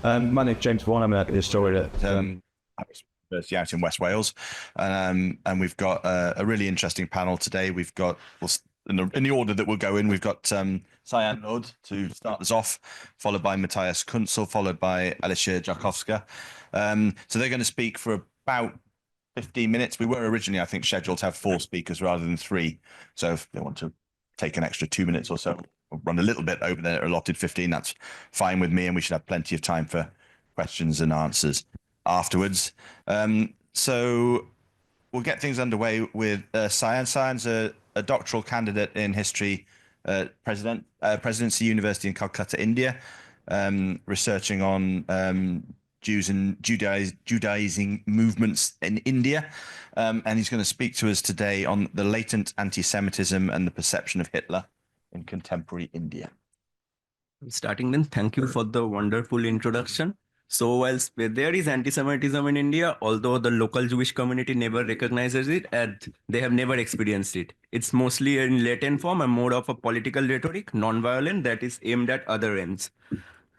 My name's James Vaughan. I'm a historian at University out in West Wales, and we've got a really interesting panel today. We've got, in the order that we'll go in, we've got Cyan Lod to start us off, followed by Matthias Kunzel, followed by Alicia Jakowska. So they're going to speak for about 15 minutes. We were originally, I think, scheduled to have 4 speakers rather than 3. So if they want to take an extra 2 minutes or so, or run a little bit over their allotted 15, that's fine with me, and we should have plenty of time for questions and answers afterwards. So we'll get things underway with Cyan. Cyan's a doctoral candidate in history, Presidency University in Calcutta, India, researching on Jews and Judaizing movements in India. And he's going to speak to us today on the latent anti-Semitism and the perception of Hitler in contemporary India. Starting then, thank you for the wonderful introduction. So whilst there is anti-Semitism in India, although the local Jewish community never recognizes it and they have never experienced it, it's mostly in latent form and more of a political rhetoric, non-violent, that is aimed at other ends.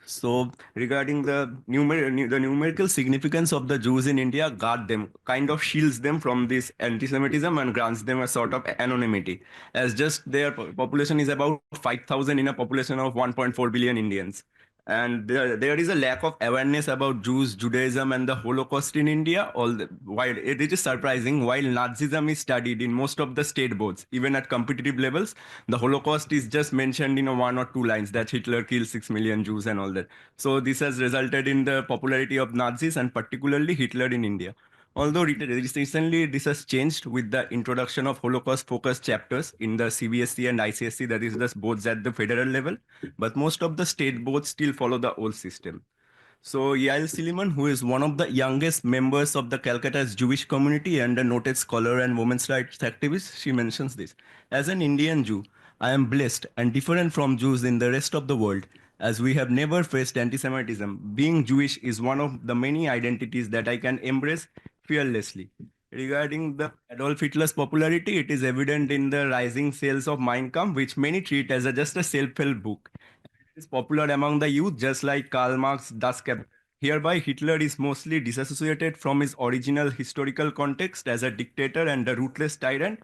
So regarding the numerical significance of the Jews in India, guard them, kind of shields them from this anti-Semitism and grants them a sort of anonymity, as just their population is about 5,000 in a population of 1.4 billion Indians. And there is a lack of awareness about Jews, Judaism, and the Holocaust in India. While it is surprising, while Nazism is studied in most of the state boards, even at competitive levels, the Holocaust is just mentioned in 1 or 2 lines that Hitler killed 6 million Jews and all that. So this has resulted in the popularity of Nazis and particularly Hitler in India. Although recently this has changed with the introduction of Holocaust-focused chapters in the CBSE and ICSE, that is the boards at the federal level, but most of the state boards still follow the old system. So Yael Silliman, who is one of the youngest members of the Calcutta's Jewish community and a noted scholar and women's rights activist, she mentions this. As an Indian Jew, I am blessed and different from Jews in the rest of the world, as we have never faced anti-Semitism. Being Jewish is one of the many identities that I can embrace fearlessly. Regarding the Adolf Hitler's popularity, it is evident in the rising sales of Mein Kampf, which many treat as just a self-help book. It is popular among the youth, just like Karl Marx, Das Kapital. Hereby, Hitler is mostly disassociated from his original historical context as a dictator and a ruthless tyrant,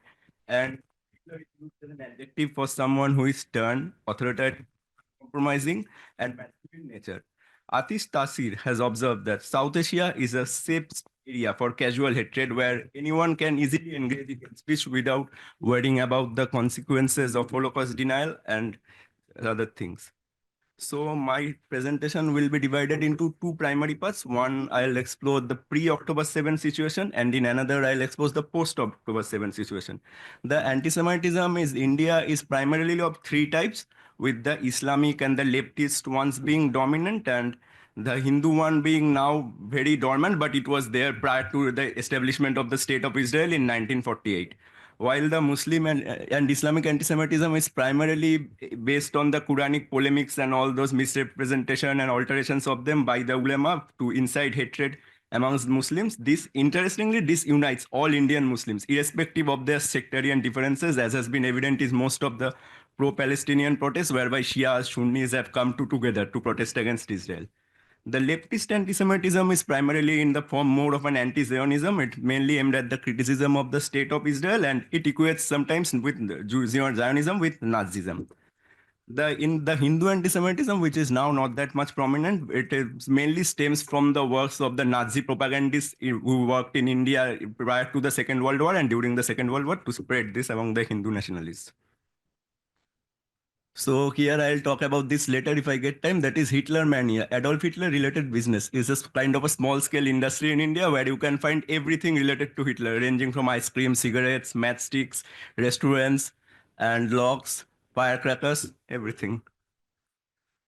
and Hitler is used as an adjective for someone who is stern, authoritarian, compromising, and passive in nature. Atish Tasir has observed that South Asia is a safe area for casual hatred where anyone can easily engage in speech without worrying about the consequences of Holocaust denial and other things. So my presentation will be divided into 2 primary parts. One, I'll explore the pre-October 7 situation, and in another, I'll expose the post-October 7 situation. The anti-Semitism in India is primarily of 3 types, with the Islamic and the leftist ones being dominant, and the Hindu one being now very dormant, but it was there prior to the establishment of the State of Israel in 1948. While the Muslim and Islamic anti-Semitism is primarily based on the Quranic polemics and all those misrepresentation and alterations of them by the ulama to incite hatred amongst Muslims, this interestingly disunites all Indian Muslims, irrespective of their sectarian differences, as has been evident in most of the pro-Palestinian protests, whereby Shias, Sunnis have come together to protest against Israel. The leftist anti-Semitism is primarily in the form more of an anti-Zionism. It mainly aimed at the criticism of the state of Israel, and it equates sometimes with Zionism with Nazism. In the Hindu anti-Semitism, which is now not that much prominent, mainly stems from the works of the Nazi propagandists who worked in India prior to the Second World War and during the Second World War to spread this among the Hindu nationalists. So here I'll talk about this later if I get time. That is Hitler mania. Adolf Hitler related business is a kind of a small scale industry in India where you can find everything related to Hitler, ranging from ice cream, cigarettes, matchsticks, restaurants, and locks, firecrackers, everything.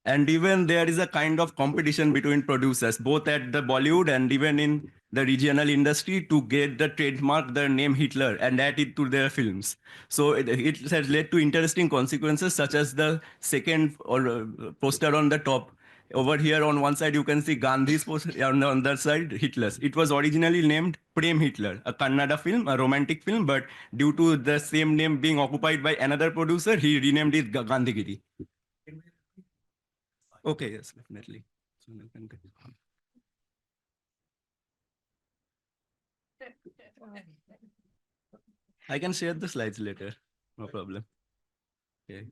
And even there is a kind of competition between producers, both at the Bollywood and even in the regional industry, to get the trademark, the name Hitler, and add it to their films. So it has led to interesting consequences, such as the second poster on the top. Over here on one side, you can see Gandhi's poster, on the other side, Hitler's. It was originally named Prem Hitler, a Kannada film, a romantic film, but due to the same name being occupied by another producer, he renamed it Gandhigiri. Okay, yes, definitely. I can share the slides later. No problem. Okay.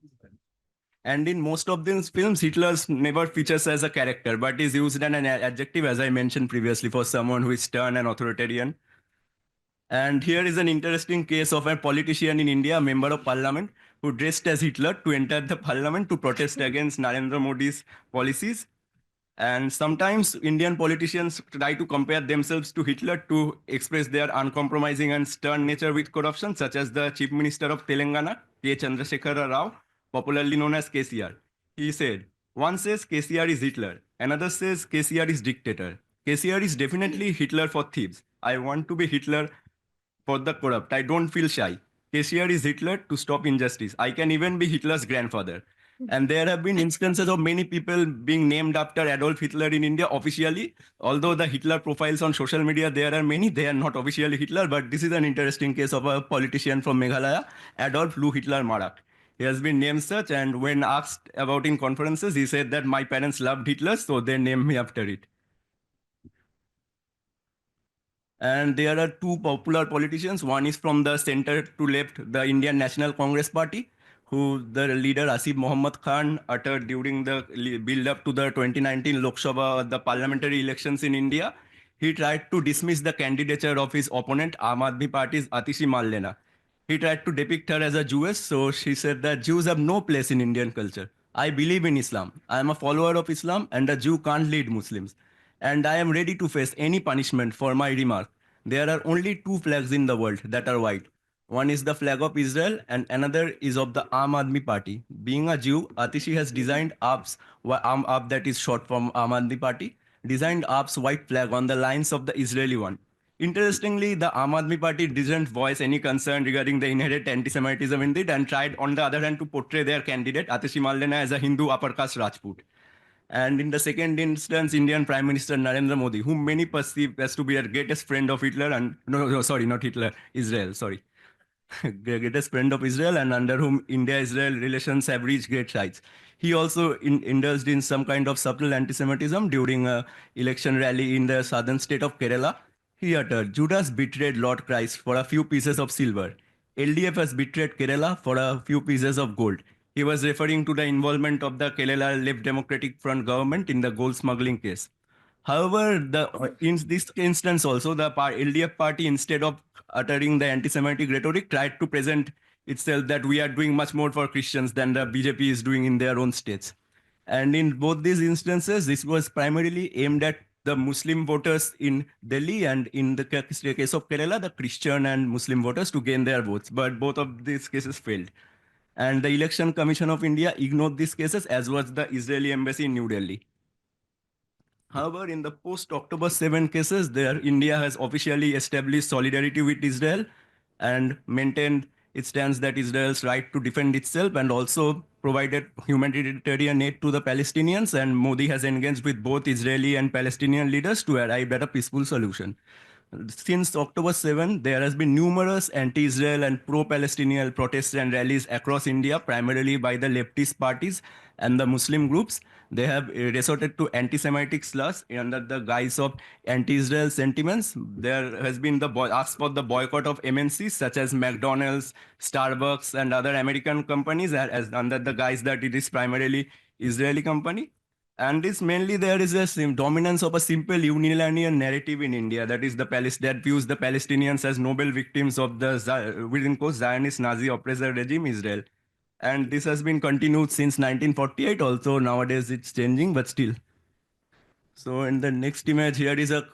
And in most of these films, Hitler never features as a character, but is used as an adjective, as I mentioned previously, for someone who is stern and authoritarian. And here is an interesting case of a politician in India, a member of parliament, who dressed as Hitler to enter the parliament to protest against Narendra Modi's policies. And sometimes Indian politicians try to compare themselves to Hitler to express their uncompromising and stern nature with corruption, such as the Chief Minister of Telangana, K. Chandrasekhara Rao, popularly known as KCR. He said, one says KCR is Hitler, another says KCR is dictator. KCR is definitely Hitler for thieves. I want to be Hitler for the corrupt. I don't feel shy. KCR is Hitler to stop injustice. I can even be Hitler's grandfather. And there have been instances of many people being named after Adolf Hitler in India officially. Although the Hitler profiles on social media, there are many. They are not officially Hitler, but this is an interesting case of a politician from Meghalaya, Adolf Lou Hitler Marak. He has been named such, and when asked about in conferences, he said that my parents loved Hitler, so they named me after it. And there are two popular politicians. One is from the center to left, the Indian National Congress Party, who the leader Asif Mohammad Khan uttered during the build up to the 2019 Lok Sabha, the parliamentary elections in India. He tried to dismiss the candidature of his opponent, Aam Aadmi Party's Atishi Mallena. He tried to depict her as a Jewess, so she said that Jews have no place in Indian culture. I believe in Islam. I am a follower of Islam, and a Jew can't lead Muslims. And I am ready to face any punishment for my remark. There are only two flags in the world that are white. One is the flag of Israel, and another is of the Aam Aadmi Party. Being a Jew, Atishi has designed AAP, that is short from Aam Aadmi Party, designed AAP's white flag on the lines of the Israeli one. Interestingly, the Aam Aadmi Party didn't voice any concern regarding the inherent anti-Semitism in it, and tried, on the other hand, to portray their candidate, Atishi Mallena, as a Hindu upper caste Rajput. And in the second instance, Indian Prime Minister Narendra Modi, whom many perceive as to be a greatest friend of Hitler, and no, sorry, not Hitler, Israel, sorry. Greatest friend of Israel, and under whom India-Israel relations have reached great heights. He also indulged in some kind of subtle anti-Semitism during a election rally in the southern state of Kerala. He uttered, Judas betrayed Lord Christ for a few pieces of silver. LDF has betrayed Kerala for a few pieces of gold. He was referring to the involvement of the Kerala Left Democratic Front government in the gold smuggling case. However, in this instance also, the LDF party, instead of uttering the anti-Semitic rhetoric, tried to present itself that we are doing much more for Christians than the BJP is doing in their own states. And in both these instances, this was primarily aimed at the Muslim voters in Delhi, and in the case of Kerala, the Christian and Muslim voters to gain their votes. But both of these cases failed. And the Election Commission of India ignored these cases, as was the Israeli embassy in New Delhi. However, in the post-October 7 cases, India has officially established solidarity with Israel and maintained its stance that Israel's right to defend itself, and also provided humanitarian aid to the Palestinians. And Modi has engaged with both Israeli and Palestinian leaders to arrive at a peaceful solution. Since October 7, there has been numerous anti-Israel and pro-Palestinian protests and rallies across India, primarily by the leftist parties and the Muslim groups. They have resorted to anti-Semitic slurs under the guise of anti-Israel sentiments. There has been the ask for the boycott of MNCs such as McDonald's, Starbucks, and other American companies, as under the guise that it is primarily Israeli company. And this mainly there is a dominance of a simple unilateral narrative in India, that is that views the Palestinians as noble victims of the within quotes Zionist Nazi oppressor regime Israel. And this has been continued since 1948. Also nowadays it's changing, but still. So in the next image here is a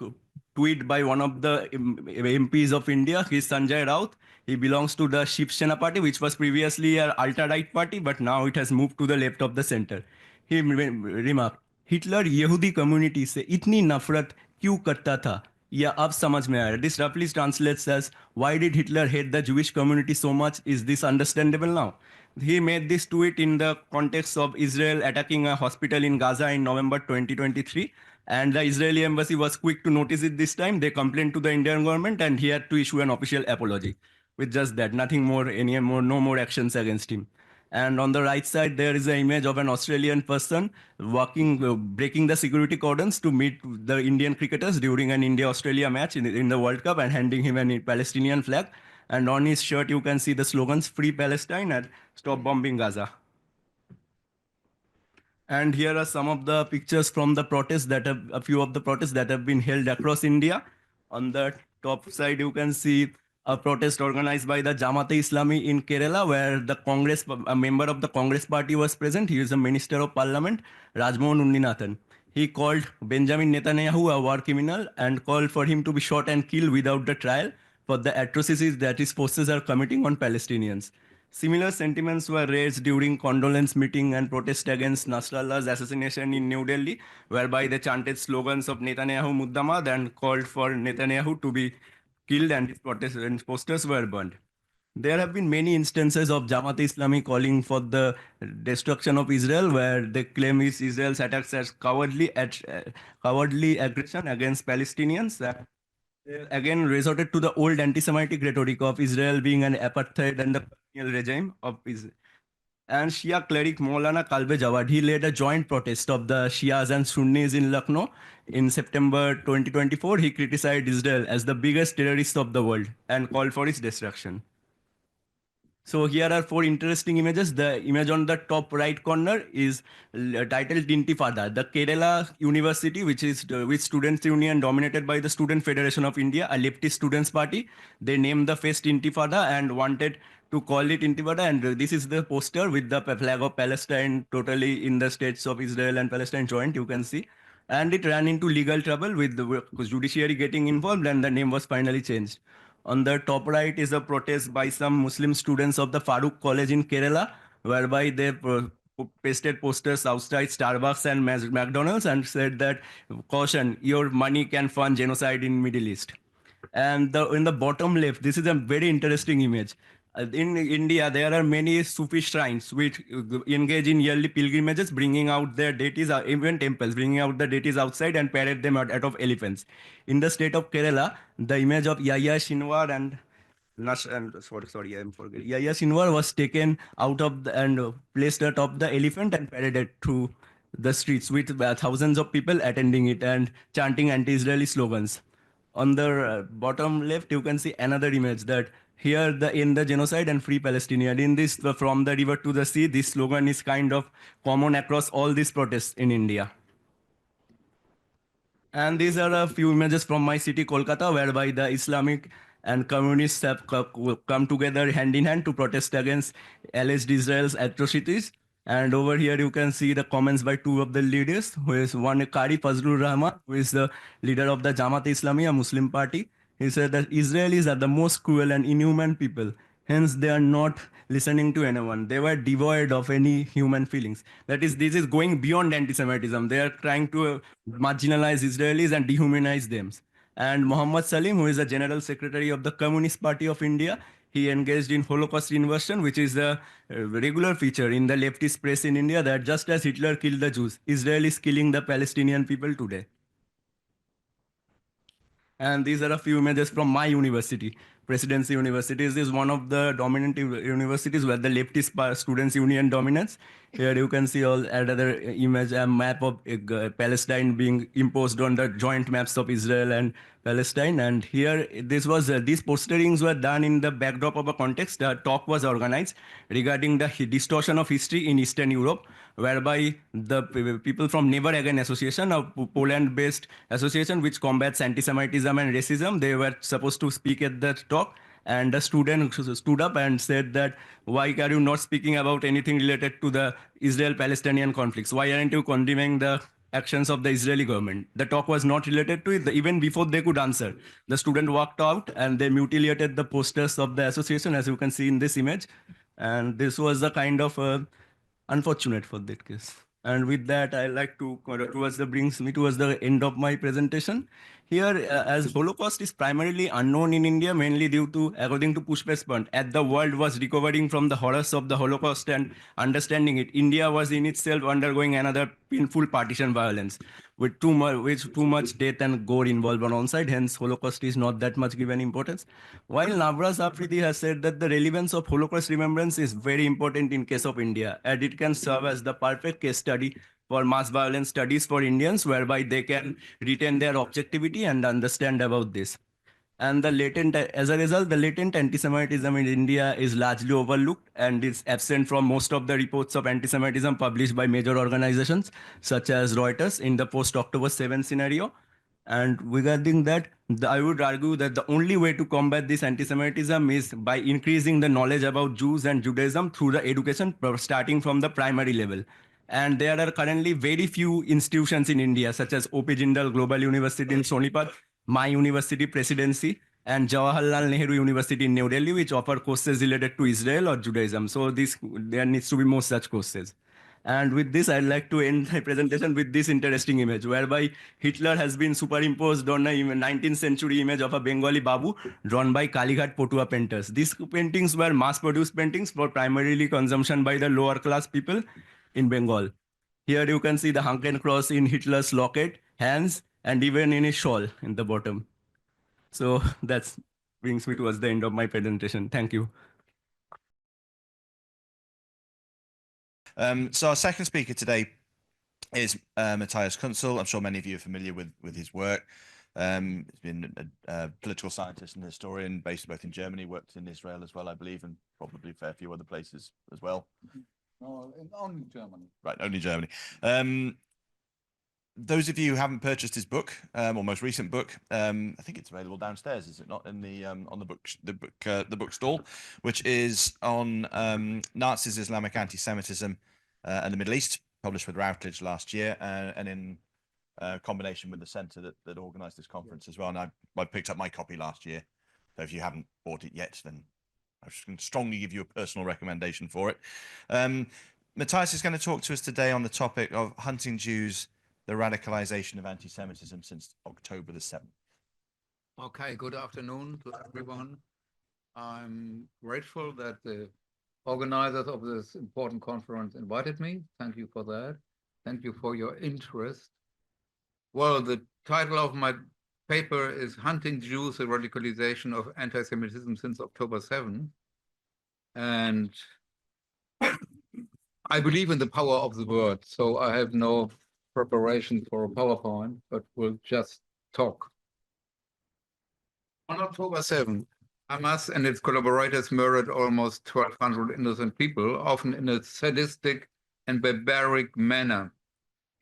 tweet by one of the MPs of India. He is Sanjay Raut. He belongs to the Shiv Sena party, which was previously an ultra-right party, but now it has moved to the left of the center. He remarked, Hitler यहूदी community से इतनी नफरत क्यों करता था या अब समझ में आया. This roughly translates as, why did Hitler hate the Jewish community so much? Is this understandable now? He made this tweet in the context of Israel attacking a hospital in Gaza in November 2023. And the Israeli embassy was quick to notice it this time. They complained to the Indian government, and he had to issue an official apology. With just that, nothing more, no more actions against him. And on the right side, there is an image of an Australian person breaking the security cordons to meet the Indian cricketers during an India-Australia match in the World Cup and handing him a Palestinian flag. And on his shirt, you can see the slogans "Free Palestine" and "Stop Bombing Gaza." And here are some of the pictures from the protests a few of the protests that have been held across India. On the top side, you can see a protest organized by the Jamaat-e-Islami in Kerala, where a member of the Congress party was present. He is a minister of parliament, Rajmohan Unninathan. He called Benjamin Netanyahu a war criminal and called for him to be shot and killed without the trial for the atrocities that his forces are committing on Palestinians. Similar sentiments were raised during condolence meeting and protest against Nasrallah's assassination in New Delhi, whereby they chanted slogans of Netanyahu Muddamad and called for Netanyahu to be killed, and his posters were burned. There have been many instances of Jamaat-e-Islami calling for the destruction of Israel, where they claim Israel's attacks as cowardly aggression against Palestinians. Again resorted to the old anti-Semitic rhetoric of Israel being an apartheid and the colonial regime of Israel. And Shia cleric Maulana Kalbe Jawad, he led a joint protest of the Shias and Sunnis in Lucknow in September 2024. He criticized Israel as the biggest terrorist of the world and called for its destruction. So here are 4 interesting images. The image on the top right corner is titled Intifada. The Kerala University, which students union dominated by the Student Federation of India, a leftist students party, they named the fest Intifada and wanted to call it Intifada. And this is the poster with the flag of Palestine totally in the states of Israel and Palestine joint, you can see. And it ran into legal trouble with the judiciary getting involved, and the name was finally changed. On the top right is a protest by some Muslim students of the Farooq College in Kerala, whereby they pasted posters outside Starbucks and McDonald's and said that, caution, your money can fund genocide in Middle East. And in the bottom left, this is a very interesting image. In India, there are many Sufi shrines which engage in yearly pilgrimages, bringing out their deities, even temples, bringing out the deities outside and parade them out of elephants. In the state of Kerala, the image of Yahya Sinwar and sorry, I'm forgetting. Yahya Sinwar was taken out of and placed atop the elephant and paraded through the streets with thousands of people attending it and chanting anti-Israeli slogans. On the bottom left, you can see another image that here the end the genocide and free Palestinian. In this, from the river to the sea, this slogan is kind of common across all these protests in India. And these are a few images from my city, Kolkata, whereby the Islamic and communists have come together hand in hand to protest against alleged Israel's atrocities. And over here, you can see the comments by 2 of the leaders, who is one Qari Fazlur Rahman, who is the leader of the Jamaat-e-Islami, a Muslim party. He said that Israelis are the most cruel and inhuman people. Hence, they are not listening to anyone. They were devoid of any human feelings. That is, this is going beyond anti-Semitism. They are trying to marginalize Israelis and dehumanize them. And Muhammad Salim, who is the General Secretary of the Communist Party of India, he engaged in Holocaust inversion, which is a regular feature in the leftist press in India, that just as Hitler killed the Jews, Israel is killing the Palestinian people today. And these are a few images from my university, Presidency University. This is one of the dominant universities where the leftist students union dominates. Here you can see another image, a map of Palestine being imposed on the joint maps of Israel and Palestine. And here these posterings were done in the backdrop of a context. A talk was organized regarding the distortion of history in Eastern Europe, whereby the people from Never Again Association, a Poland-based association which combats anti-Semitism and racism, they were supposed to speak at the talk. And a student stood up and said that, why are you not speaking about anything related to the Israel-Palestinian conflicts? Why aren't you condemning the actions of the Israeli government? The talk was not related to it. Even before they could answer, the student walked out and they mutilated the posters of the association, as you can see in this image. And this was a kind of unfortunate for that case. And with that, I like to brings me towards the end of my presentation. Here, as Holocaust is primarily unknown in India, mainly due to, according to Pushpa's point, as the world was recovering from the horrors of the Holocaust and understanding it, India was in itself undergoing another painful partition violence with too much death and gore involved on one side. Hence, Holocaust is not that much given importance. While Navraz Afridi has said that the relevance of Holocaust remembrance is very important in case of India, and it can serve as the perfect case study for mass violence studies for Indians, whereby they can retain their objectivity and understand about this. And as a result, the latent anti-Semitism in India is largely overlooked and is absent from most of the reports of anti-Semitism published by major organizations such as Reuters in the post-October 7 scenario. And regarding that, I would argue that the only way to combat this anti-Semitism is by increasing the knowledge about Jews and Judaism through the education, starting from the primary level. And there are currently very few institutions in India, such as O.P. Jindal Global University in Sonipat, My University Presidency, and Jawaharlal Nehru University in New Delhi, which offer courses related to Israel or Judaism. So there needs to be more such courses. And with this, I'd like to end my presentation with this interesting image, whereby Hitler has been superimposed on a 19th century image of a Bengali Babu drawn by Kalighat Potua painters. These paintings were mass-produced paintings for primarily consumption by the lower class people in Bengal. Here you can see the Hunken cross in Hitler's locket, hands, and even in his shawl in the bottom. So that brings me towards the end of my presentation. Thank you. So our second speaker today is Matthias Kunzel. I'm sure many of you are familiar with his work. He's been a political scientist and historian based both in Germany, worked in Israel as well, I believe, and probably a fair few other places as well. No, only Germany. Right, only Germany. Those of you who haven't purchased his book, or most recent book, I think it's available downstairs, is it not? In the on the book stall, which is on Nazis, Islamic anti-Semitism, and the Middle East, published with Routledge last year, and in combination with the centre that organised this conference as well. And I picked up my copy last year, so if you haven't bought it yet, then I can strongly give you a personal recommendation for it. Matthias is going to talk to us today on the topic of hunting Jews, the radicalization of anti-Semitism since October the 7th. Okay, good afternoon to everyone. I'm grateful that the organizers of this important conference invited me. Thank you for that. Thank you for your interest. Well, the title of my paper is Hunting Jews, the Radicalization of Anti-Semitism since October 7. And I believe in the power of the word, so I have no preparation for a PowerPoint, but we'll just talk. On October 7, Hamas and its collaborators murdered almost 1,200 innocent people, often in a sadistic and barbaric manner.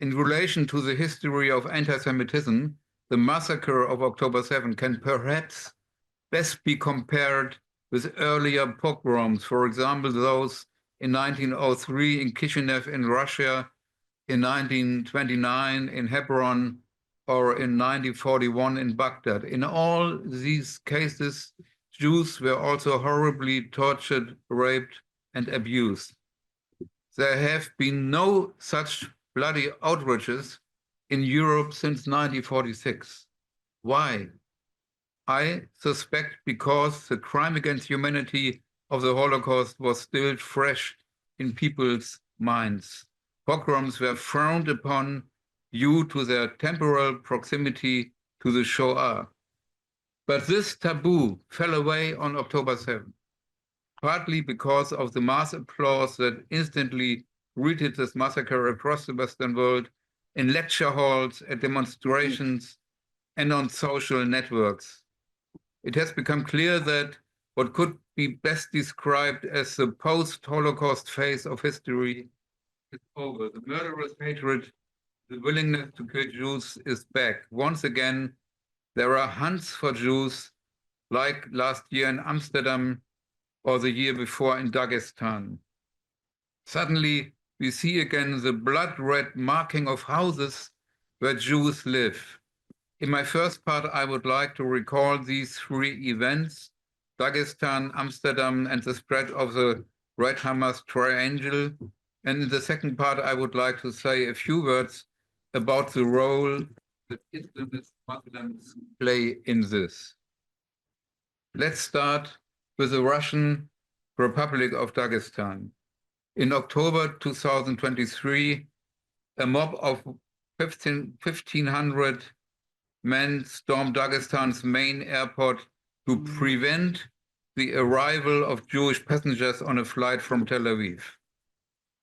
In relation to the history of anti-Semitism, the massacre of October 7 can perhaps best be compared with earlier pogroms, for example, those in 1903 in Kishinev in Russia, in 1929 in Hebron, or in 1941 in Baghdad. In all these cases, Jews were also horribly tortured, raped, and abused. There have been no such bloody outrages in Europe since 1946. Why? I suspect because the crime against humanity of the Holocaust was still fresh in people's minds. Pogroms were frowned upon due to their temporal proximity to the Shoah. But this taboo fell away on October 7, partly because of the mass applause that instantly greeted this massacre across the Western world in lecture halls, at demonstrations, and on social networks. It has become clear that what could be best described as the post-Holocaust phase of history is over. The murderous hatred, the willingness to kill Jews is back. Once again, there are hunts for Jews, like last year in Amsterdam or the year before in Dagestan. Suddenly, we see again the blood-red marking of houses where Jews live. In my first part, I would like to recall these three events: Dagestan, Amsterdam, and the spread of the Red Hamas triangle. And in the second part, I would like to say a few words about the role that Islamist Muslims play in this. Let's start with the Russian Republic of Dagestan. In October 2023, a mob of 1,500 men stormed Dagestan's main airport to prevent the arrival of Jewish passengers on a flight from Tel Aviv.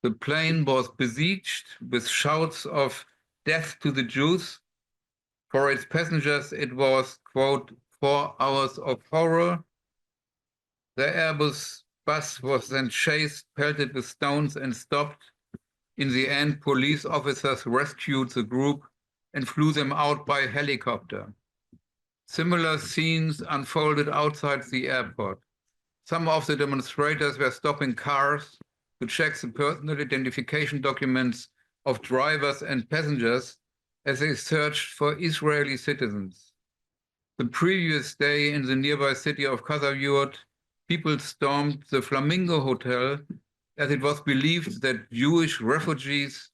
The plane was besieged with shouts of death to the Jews. For its passengers, it was, quote, 4 hours of horror. The Airbus bus was then chased, pelted with stones, and stopped. In the end, police officers rescued the group and flew them out by helicopter. Similar scenes unfolded outside the airport. Some of the demonstrators were stopping cars to check the personal identification documents of drivers and passengers as they searched for Israeli citizens. The previous day in the nearby city of Khazayurt, people stormed the Flamingo Hotel as it was believed that Jewish refugees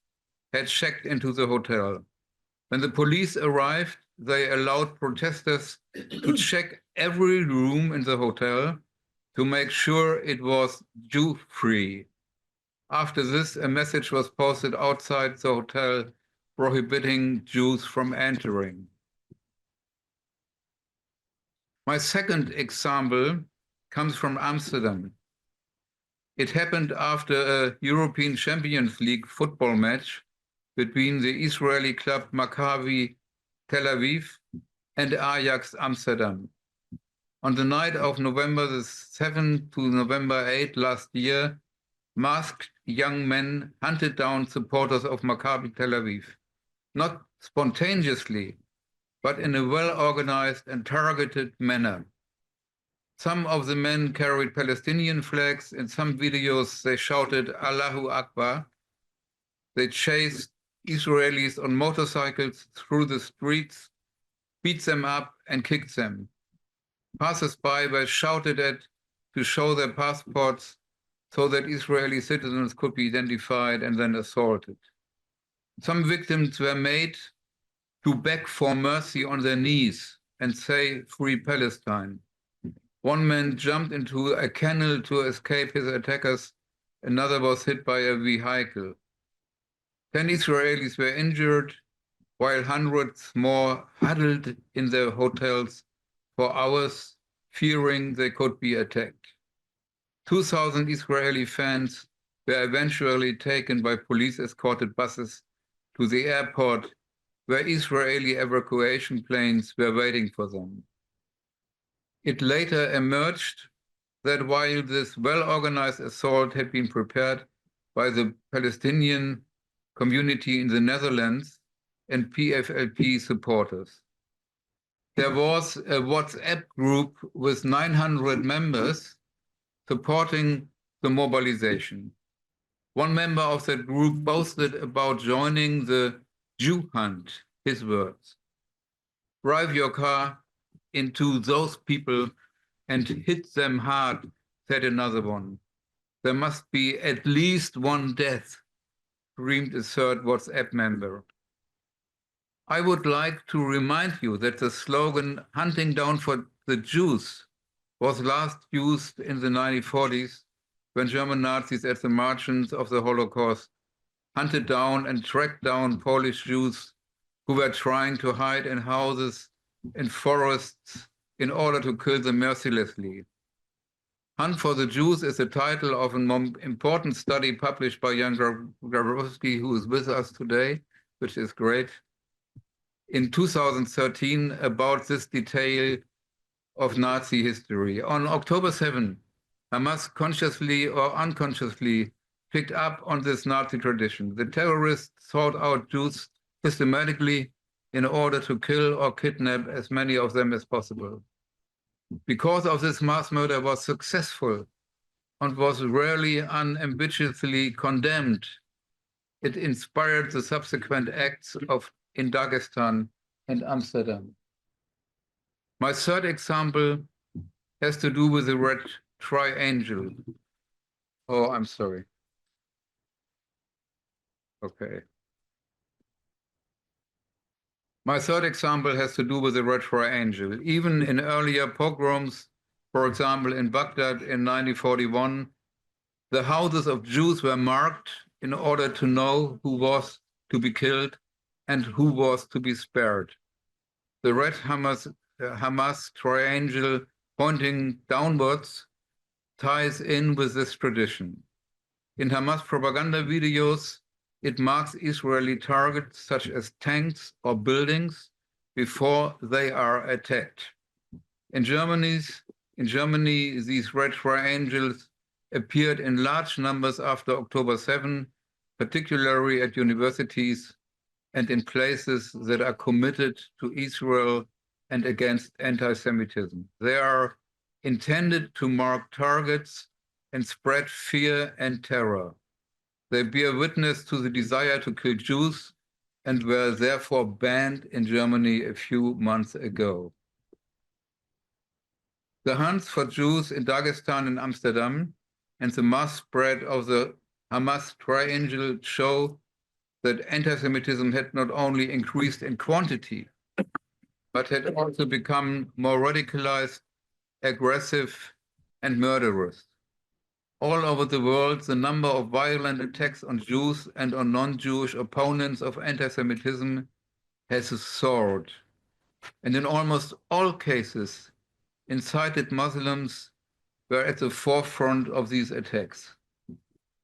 had checked into the hotel. When the police arrived, they allowed protesters to check every room in the hotel to make sure it was Jew-free. After this, a message was posted outside the hotel prohibiting Jews from entering. My second example comes from Amsterdam. It happened after a European Champions League football match between the Israeli club Maccabi Tel Aviv and Ajax Amsterdam. On the night of November the 7th to November 8th last year, masked young men hunted down supporters of Maccabi Tel Aviv, not spontaneously, but in a well-organized and targeted manner. Some of the men carried Palestinian flags. In some videos, they shouted Allahu Akbar. They chased Israelis on motorcycles through the streets, beat them up, and kicked them. Passers-by were shouted at to show their passports so that Israeli citizens could be identified and then assaulted. Some victims were made to beg for mercy on their knees and say, "Free Palestine." One man jumped into a canal to escape his attackers. Another was hit by a vehicle. 10 Israelis were injured, while hundreds more huddled in their hotels for hours, fearing they could be attacked. 2,000 Israeli fans were eventually taken by police-escorted buses to the airport, where Israeli evacuation planes were waiting for them. It later emerged that while this well-organized assault had been prepared by the Palestinian community in the Netherlands and PFLP supporters, there was a WhatsApp group with 900 members supporting the mobilization. One member of that group boasted about joining the Jew hunt, his words. "Drive your car into those people and hit them hard," said another one. "There must be at least one death," screamed a third WhatsApp member. I would like to remind you that the slogan "hunting down for the Jews" was last used in the 1940s when German Nazis at the margins of the Holocaust hunted down and tracked down Polish Jews who were trying to hide in houses in forests in order to kill them mercilessly. Hunt for the Jews is the title of an important study published by Jan Grabowski, who is with us today, which is great, in 2013 about this detail of Nazi history. On October 7, Hamas consciously or unconsciously picked up on this Nazi tradition. The terrorists sought out Jews systematically in order to kill or kidnap as many of them as possible. Because of this, mass murder was successful and was rarely unambiguously condemned. It inspired the subsequent acts in Dagestan and Amsterdam. My third example has to do with the Red Triangle. Oh, I'm sorry. Okay. My third example has to do with the Red Triangle. Even in earlier pogroms, for example, in Baghdad in 1941, the houses of Jews were marked in order to know who was to be killed and who was to be spared. The red Hamas triangle pointing downwards ties in with this tradition. In Hamas propaganda videos, it marks Israeli targets such as tanks or buildings before they are attacked. In Germany, these red triangles appeared in large numbers after October 7, particularly at universities and in places that are committed to Israel and against anti-Semitism. They are intended to mark targets and spread fear and terror. They bear witness to the desire to kill Jews and were therefore banned in Germany a few months ago. The hunts for Jews in Dagestan and Amsterdam and the mass spread of the Hamas triangle show that anti-Semitism had not only increased in quantity, but had also become more radicalized, aggressive, and murderous. All over the world, the number of violent attacks on Jews and on non-Jewish opponents of anti-Semitism has soared. And in almost all cases, incited Muslims were at the forefront of these attacks.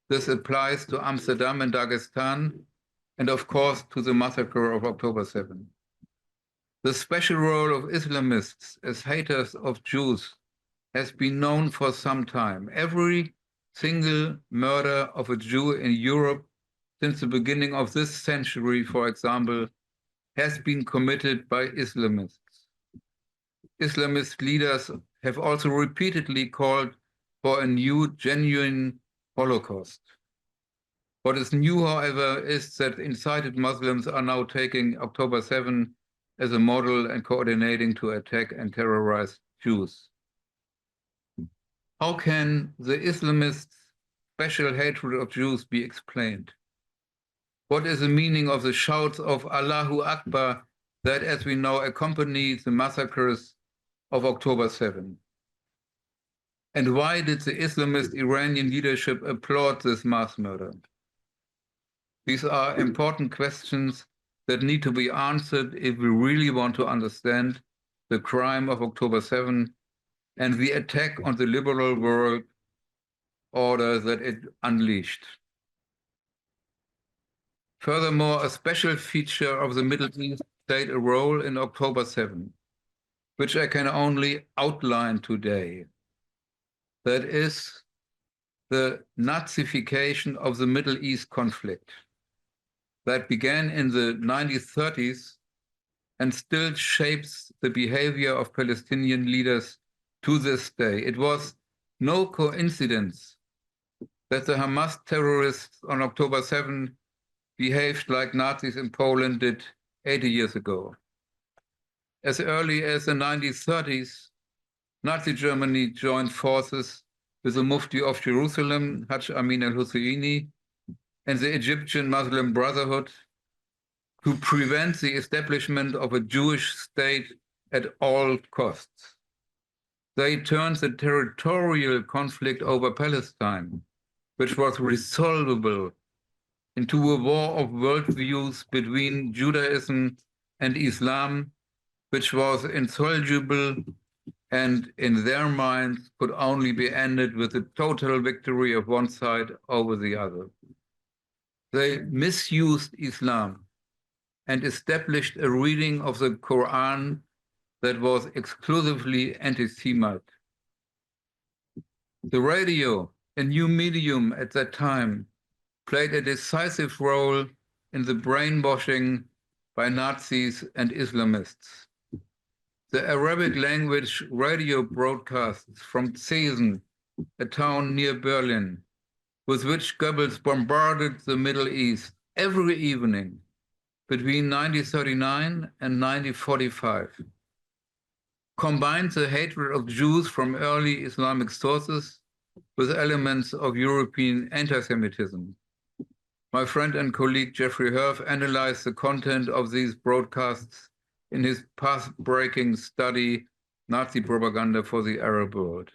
This applies to Amsterdam and Dagestan, and of course to the massacre of October 7. The special role of Islamists as haters of Jews has been known for some time. Every single murder of a Jew in Europe since the beginning of this century, for example, has been committed by Islamists. Islamist leaders have also repeatedly called for a new, genuine Holocaust. What is new, however, is that incited Muslims are now taking October 7 as a model and coordinating to attack and terrorize Jews. How can the Islamists' special hatred of Jews be explained? What is the meaning of the shouts of Allahu Akbar that, as we know, accompany the massacres of October 7? And why did the Islamist Iranian leadership applaud this mass murder? These are important questions that need to be answered if we really want to understand the crime of October 7 and the attack on the liberal world order that it unleashed. Furthermore, a special feature of the Middle East played a role in October 7, which I can only outline today. That is the Nazification of the Middle East conflict that began in the 1930s and still shapes the behavior of Palestinian leaders to this day. It was no coincidence that the Hamas terrorists on October 7 behaved like Nazis in Poland did 80 years ago. As early as the 1930s, Nazi Germany joined forces with the Mufti of Jerusalem, Hajj Amin al-Husseini, and the Egyptian Muslim Brotherhood to prevent the establishment of a Jewish state at all costs. They turned the territorial conflict over Palestine, which was resolvable, into a war of worldviews between Judaism and Islam, which was insoluble and in their minds could only be ended with the total victory of one side over the other. They misused Islam and established a reading of the Quran that was exclusively anti-Semite. The radio, a new medium at that time, played a decisive role in the brainwashing by Nazis and Islamists. The Arabic language radio broadcasts from Zesen, a town near Berlin, with which Goebbels bombarded the Middle East every evening between 1939 and 1945, combined the hatred of Jews from early Islamic sources with elements of European anti-Semitism. My friend and colleague Jeffrey Herf analyzed the content of these broadcasts in his path-breaking study, Nazi Propaganda for the Arab World.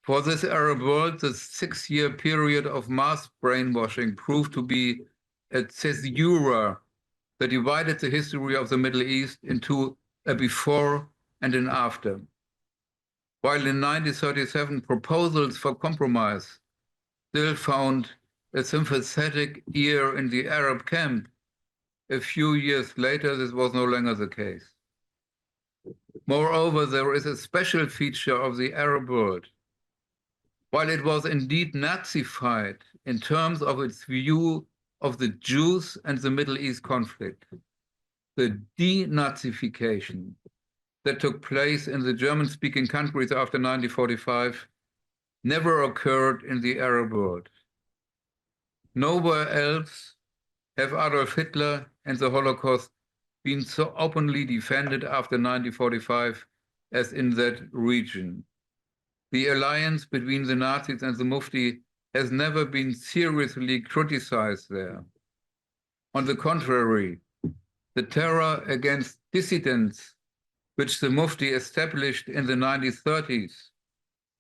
For this Arab world, the 6-year period of mass brainwashing proved to be a caesura that divided the history of the Middle East into a before and an after. While in 1937 proposals for compromise still found a sympathetic ear in the Arab camp, a few years later this was no longer the case. Moreover, there is a special feature of the Arab world. While it was indeed Nazified in terms of its view of the Jews and the Middle East conflict, the denazification that took place in the German-speaking countries after 1945 never occurred in the Arab world. Nowhere else have Adolf Hitler and the Holocaust been so openly defended after 1945 as in that region. The alliance between the Nazis and the Mufti has never been seriously criticized there. On the contrary, the terror against dissidents, which the Mufti established in the 1930s,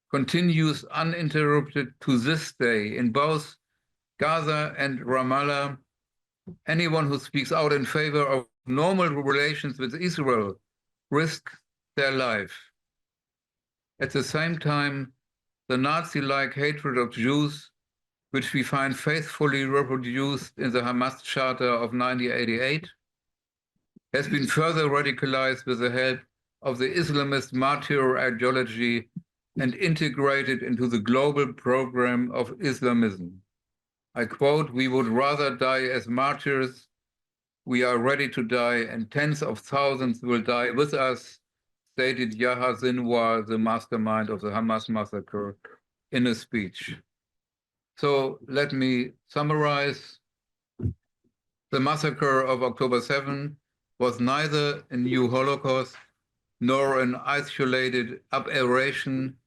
continues uninterrupted to this day in both Gaza and Ramallah. Anyone who speaks out in favor of normal relations with Israel risks their life. At the same time, the Nazi-like hatred of Jews, which we find faithfully reproduced in the Hamas Charter of 1988, has been further radicalized with the help of the Islamist martyr ideology and integrated into the global program of Islamism. I quote, "We would rather die as martyrs. We are ready to die, and tens of thousands will die with us," stated Yahya Sinwar, the mastermind of the Hamas massacre, in a speech. So let me summarize. The massacre of October 7 was neither a new Holocaust nor an isolated aberration,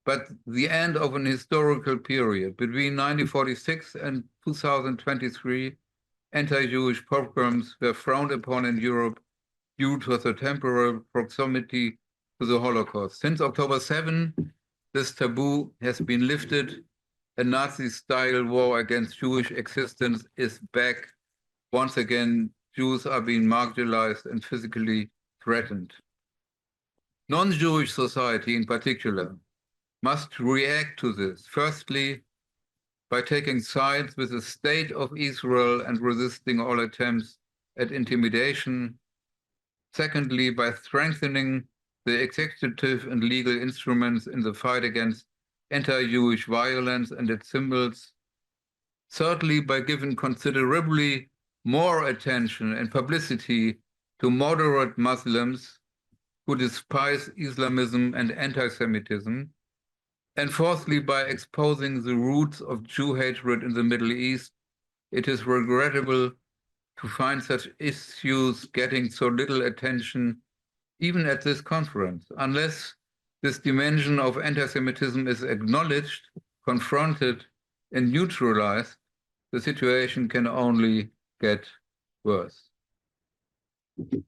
but the end of an historical period. Between 1946 and 2023, anti-Jewish pogroms were frowned upon in Europe due to the temporal proximity to the Holocaust. Since October 7, this taboo has been lifted. A Nazi-style war against Jewish existence is back. Once again, Jews are being marginalized and physically threatened. Non-Jewish society in particular must react to this, firstly, by taking sides with the state of Israel and resisting all attempts at intimidation. Secondly, by strengthening the executive and legal instruments in the fight against anti-Jewish violence and its symbols. Thirdly, by giving considerably more attention and publicity to moderate Muslims who despise Islamism and anti-Semitism. And fourthly, by exposing the roots of Jew hatred in the Middle East. It is regrettable to find such issues getting so little attention, even at this conference. Unless this dimension of anti-Semitism is acknowledged, confronted, and neutralized, the situation can only get worse.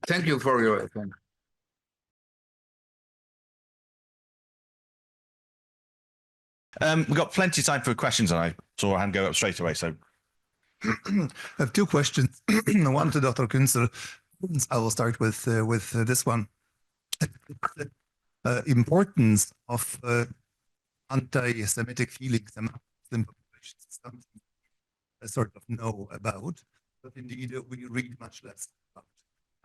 Thank you for your attention. We've got plenty of time for questions, and I saw a hand go up straight away. So I have two questions. One to Dr. Künzel. I will start with this one. Importance of anti-Semitic feelings among Muslim populations is something I sort of know about, but indeed we read much less about.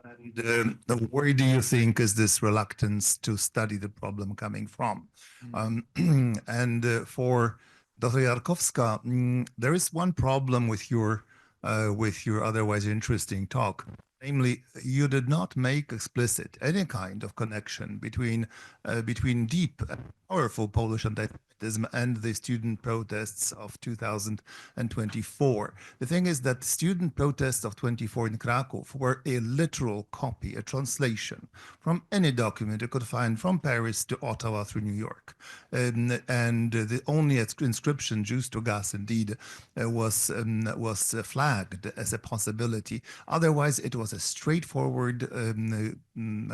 And where do you think is this reluctance to study the problem coming from? And for Dr. Jarkowska, there is one problem with your otherwise interesting talk. Namely, you did not make explicit any kind of connection between deep and powerful Polish anti-Semitism anti-Semitism and the student protests of 2024. The thing is that student protests of 24 in Krakow were a literal copy, a translation from any document you could find from Paris to Ottawa through New York. And the only inscription, Jews to gas, indeed, was flagged as a possibility. Otherwise, it was a straightforward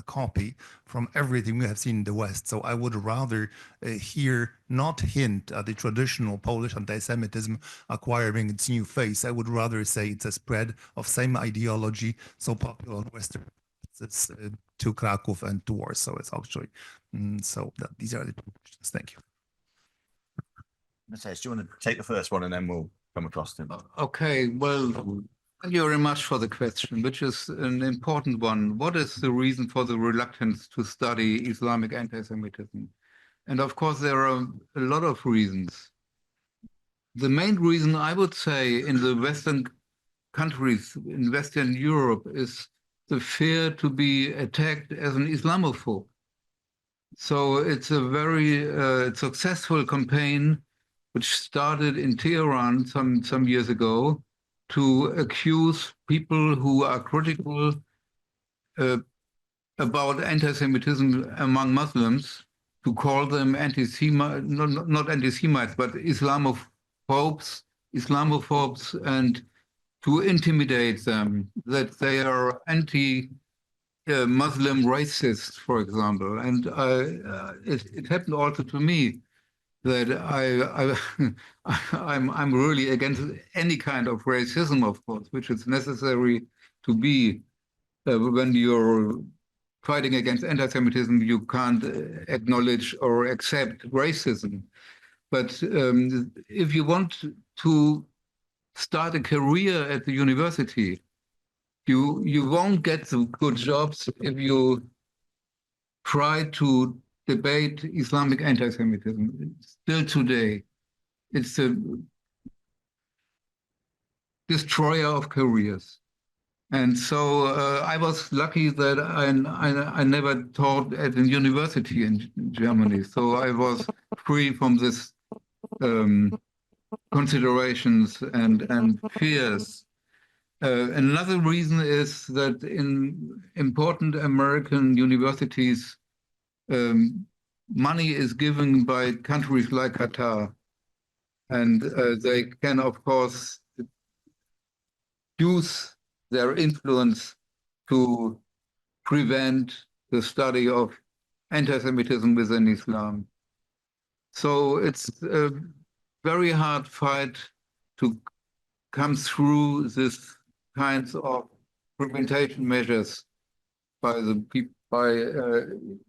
copy from everything we have seen in the West. So I would rather here not hint at the traditional Polish anti-Semitism acquiring its new face. I would rather say it's a spread of same ideology so popular in Western to Krakow and to Warsaw. It's actually these are the two questions. Thank you. Matthias, do you want to take the first one and then we'll come across to him? Okay, well, thank you very much for the question, which is an important one. What is the reason for the reluctance to study Islamic anti-Semitism? And of course, there are a lot of reasons. The main reason, I would say, in the Western countries, in Western Europe, is the fear to be attacked as an Islamophobe. So it's a very successful campaign which started in Tehran some years ago to accuse people who are critical about anti-Semitism among Muslims, to call them not anti-Semites, but Islamophobes, and to intimidate them that they are anti-Muslim racists, for example. And it happened also to me that I'm really against any kind of racism, of course, which is necessary to be when you're fighting against anti-Semitism. You can't acknowledge or accept racism. But if you want to start a career at the university, you won't get the good jobs if you try to debate Islamic anti-Semitism. Still today, it's a destroyer of careers. And so I was lucky that I never taught at a university in Germany. So I was free from this considerations and fears. Another reason is that in important American universities, money is given by countries like Qatar, and they can, of course, use their influence to prevent the study of anti-Semitism within Islam. So it's a very hard fight to come through this kinds of prevention measures by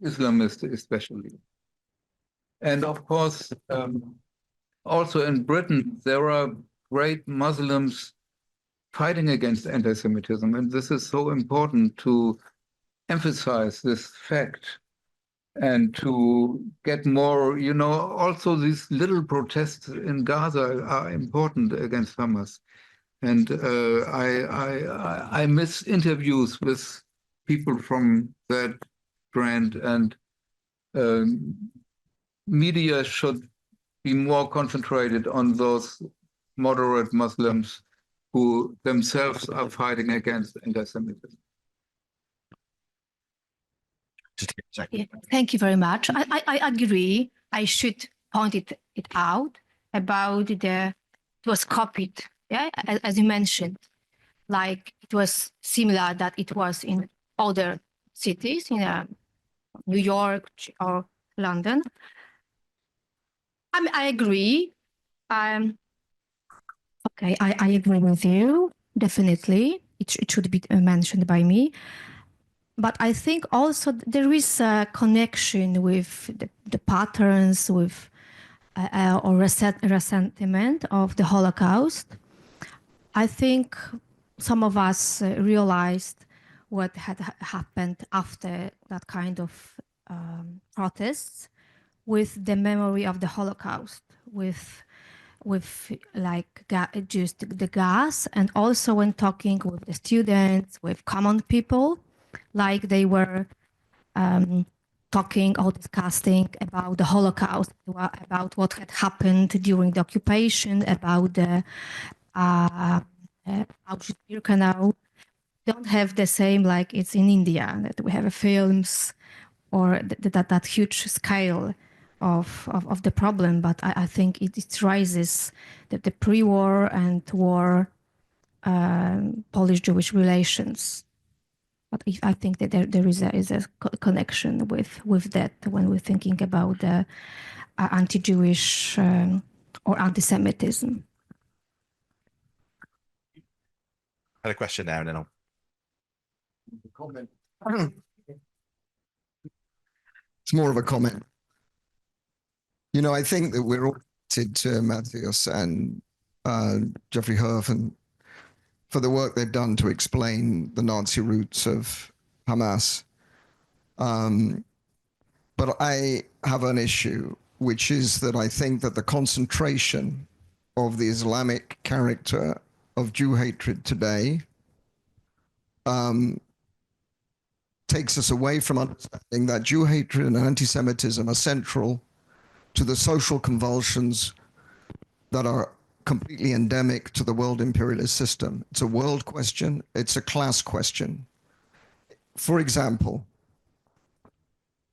Islamists especially. And of course, also in Britain, there are great Muslims fighting against anti-Semitism. And this is so important to emphasize this fact and to get more, also these little protests in Gaza are important against Hamas. And I miss interviews with people from that brand, and media should be more concentrated on those moderate Muslims who themselves are fighting against anti-Semitism. Just a second. Yeah, thank you very much. I agree. I should point it out about it was copied, yeah, as you mentioned, like it was similar that it was in other cities, in New York or London. I agree. Okay, I agree with you. Definitely, it should be mentioned by me. But I think also there is a connection with the patterns, with or resentment of the Holocaust. I think some of us realized what had happened after that kind of protests, with the memory of the Holocaust, with like just the gas, and also when talking with the students, with common people, like they were talking or discussing about the Holocaust, about what had happened during the occupation, about the Auschwitz-Birkenau, don't have the same like it's in India, that we have films or that huge scale of the problem. But I think it rises the pre-war and war Polish-Jewish relations. But I think that there is a connection with that when we're thinking about the anti-Jewish or anti-Semitism. I had a question now, and then I'll. Comment. It's more of a comment. You know, I think that we're all to Matthias and Jeffrey Herf for the work they've done to explain the Nazi roots of Hamas. But I have an issue, which is that I think that the concentration of the Islamic character of Jew hatred today takes us away from understanding that Jew hatred and anti-Semitism are central to the social convulsions that are completely endemic to the world imperialist system. It's a world question. It's a class question. For example,